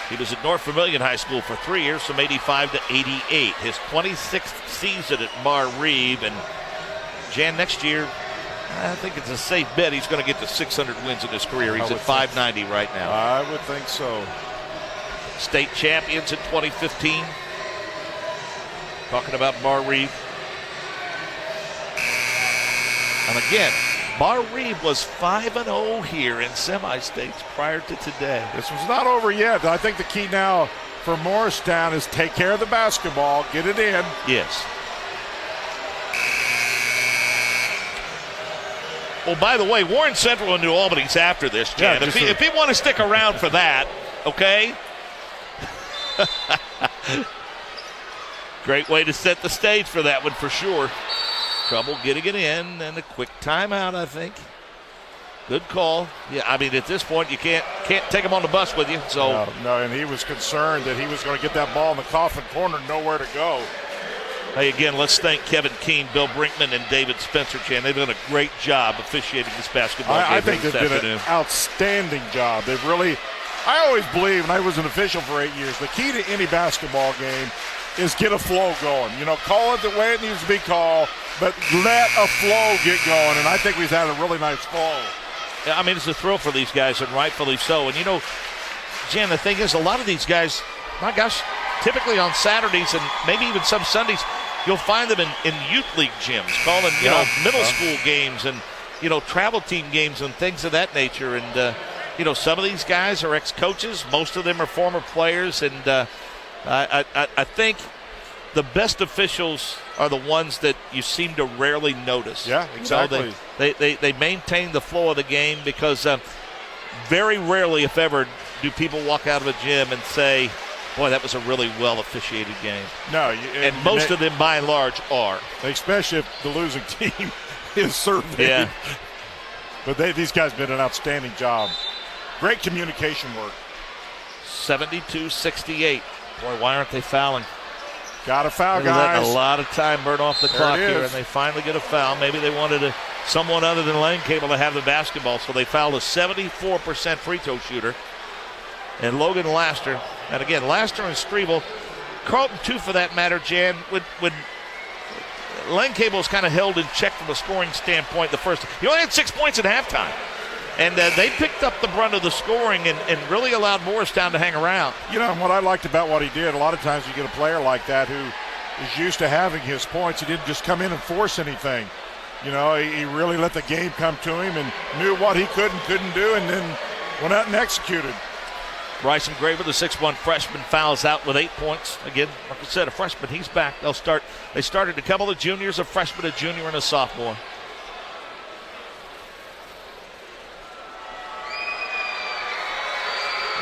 He was at North Vermilion High School for 3 years from 85 to 88. His 26th season at Barr-Reeve. And Jan, next year, I think it's a safe bet he's going to get to 600 wins in his career. He's at 590 right now. I would think so. State champions in 2015. Talking about Barr-Reeve. And again, Barr-Reeve was 5-0 here in semi-states prior to today. This one's not over yet. I think the key now for Morristown is take care of the basketball, get it in. Yes. Well, by the way, Warren Central and New Albany's after this, Jan. Yeah, if he want to stick around for that, okay? Great way to set the stage for that one for sure. Trouble getting it in, and a quick timeout, I think. Good call. Yeah, I mean, at this point, you can't take him on the bus with you. So no, and he was concerned that he was going to get that ball in the coffin corner, nowhere to go. Hey, again, let's thank Kevin Keene, Bill Brinkman, and David Spencer, Chan. They've done a great job officiating this basketball game. I think they've done an outstanding job. They've really, I always believe, and I was an official for 8 years, the key to any basketball game is get a flow going. You know, call it the way it needs to be called, but let a flow get going, and I think we've had a really nice flow. Yeah, I mean, it's a thrill for these guys, and rightfully so. And, you know, Jan, the thing is, a lot of these guys, my gosh, typically on Saturdays and maybe even some Sundays, you'll find them in youth league gyms, calling, you know, middle school games and, you know, travel team games and things of that nature. And, you know, some of these guys are ex-coaches. Most of them are former players. And I think the best officials are the ones that you seem to rarely notice. Yeah, exactly. You know, they maintain the flow of the game because very rarely, if ever, do people walk out of a gym and say, boy, that was a really well-officiated game. No. And most of them, by and large, are. Especially if the losing team is surveyed. Yeah. But these guys did an outstanding job. Great communication work. 72-68. Boy, why aren't they fouling? Got a foul, They're guys. letting a lot of time burn off the clock here, and they finally get a foul. Maybe they wanted someone other than Lane Cable to have the basketball, so they fouled a 74% free throw shooter. And Logan Laster, and again, Laster and Strebel, Carlton too for that matter, Jan, when Lane Cable was kind of held in check from a scoring standpoint the first. He only had 6 points at halftime. And they picked up the brunt of the scoring and really allowed Morristown to hang around. You know, what I liked about what he did, a lot of times you get a player like that who is used to having his points. He didn't just come in and force anything. You know, he really let the game come to him and knew what he could and couldn't do, and then went out and executed. Bryson Graver, the 6'1 freshman, fouls out with 8 points. Again, like I said, a freshman, he's back. They started a couple of juniors, a freshman, a junior, and a sophomore.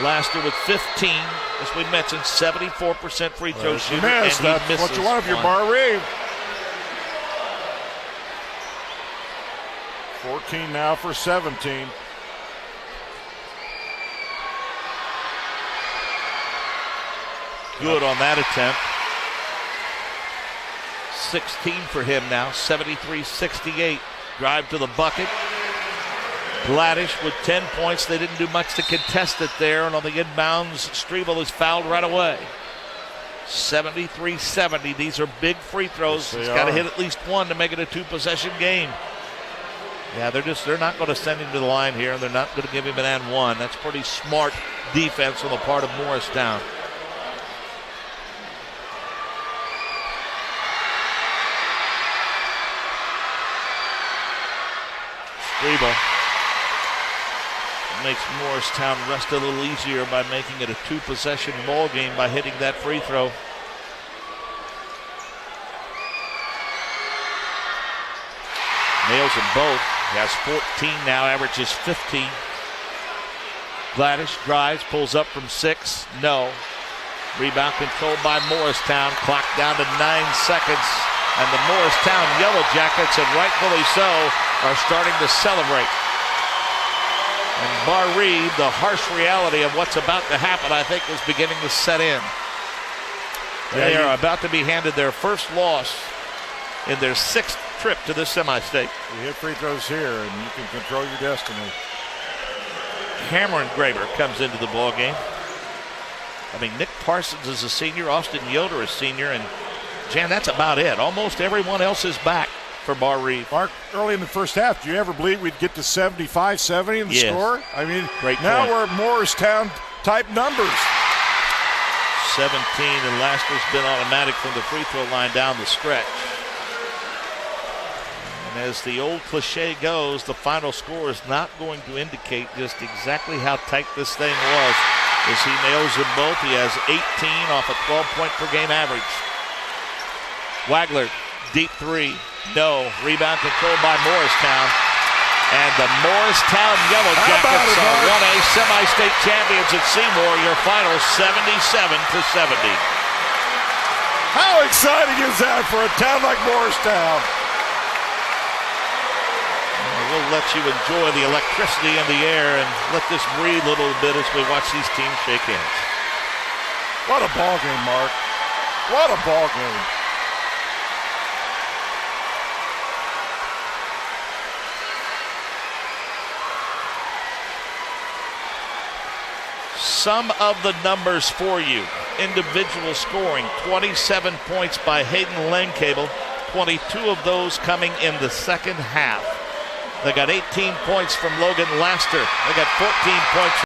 Laster with 15, as we mentioned, 74% free throw shooter, and he misses what you want if you're Barr-Reeve. 14 now for 17. Good on that attempt. 16 for him now, 73-68. Drive to the bucket. Gladish with 10 points. They didn't do much to contest it there. And on the inbounds, Strebel is fouled right away. 73-70. These are big free throws. He's got to hit at least one to make it a two-possession game. Yeah, they're not going to send him to the line here, and they're not going to give him an and one. That's pretty smart defense on the part of Morristown. Free ball. It makes Morristown rest a little easier by making it a 2-possession ball game by hitting that free throw. Nails them both. He has 14 now, averages 15. Gladish drives, pulls up from 6. No. Rebound controlled by Morristown. Clock down to 9 seconds. And the Morristown Yellow Jackets, and rightfully so, are starting to celebrate. And Barr-Reeve, the harsh reality of what's about to happen, I think, is beginning to set in. They are about to be handed their first loss in their 6th trip to the semi-state. You hit free throws here, and you can control your destiny. Cameron Graver comes into the ball game. I mean, Nick Parsons is a senior, Austin Yoder is senior, and Jan, that's about it. Almost everyone else is back for Barr-Reeve. Mark, early in the first half, do you ever believe we'd get to 75-70 in the score? I mean, now we're at Morristown-type numbers. 17, and Laster's been automatic from the free throw line down the stretch. And as the old cliche goes, the final score is not going to indicate just exactly how tight this thing was. As he nails them both, he has 18 off a 12-point-per-game average. Wagler, deep 3, no. Rebound controlled by Morristown. And the Morristown Yellow Jackets are 1A semi-state champions at Seymour. Your final 77-70. How exciting is that for a town like Morristown? We'll let you enjoy the electricity in the air and let this breathe a little bit as we watch these teams shake hands. What a ball game, Mark. What a ball game. Some of the numbers for you. Individual scoring, 27 points by Hayden Langcable, 22 of those coming in the second half. They got 18 points from Logan Laster. They got 14 points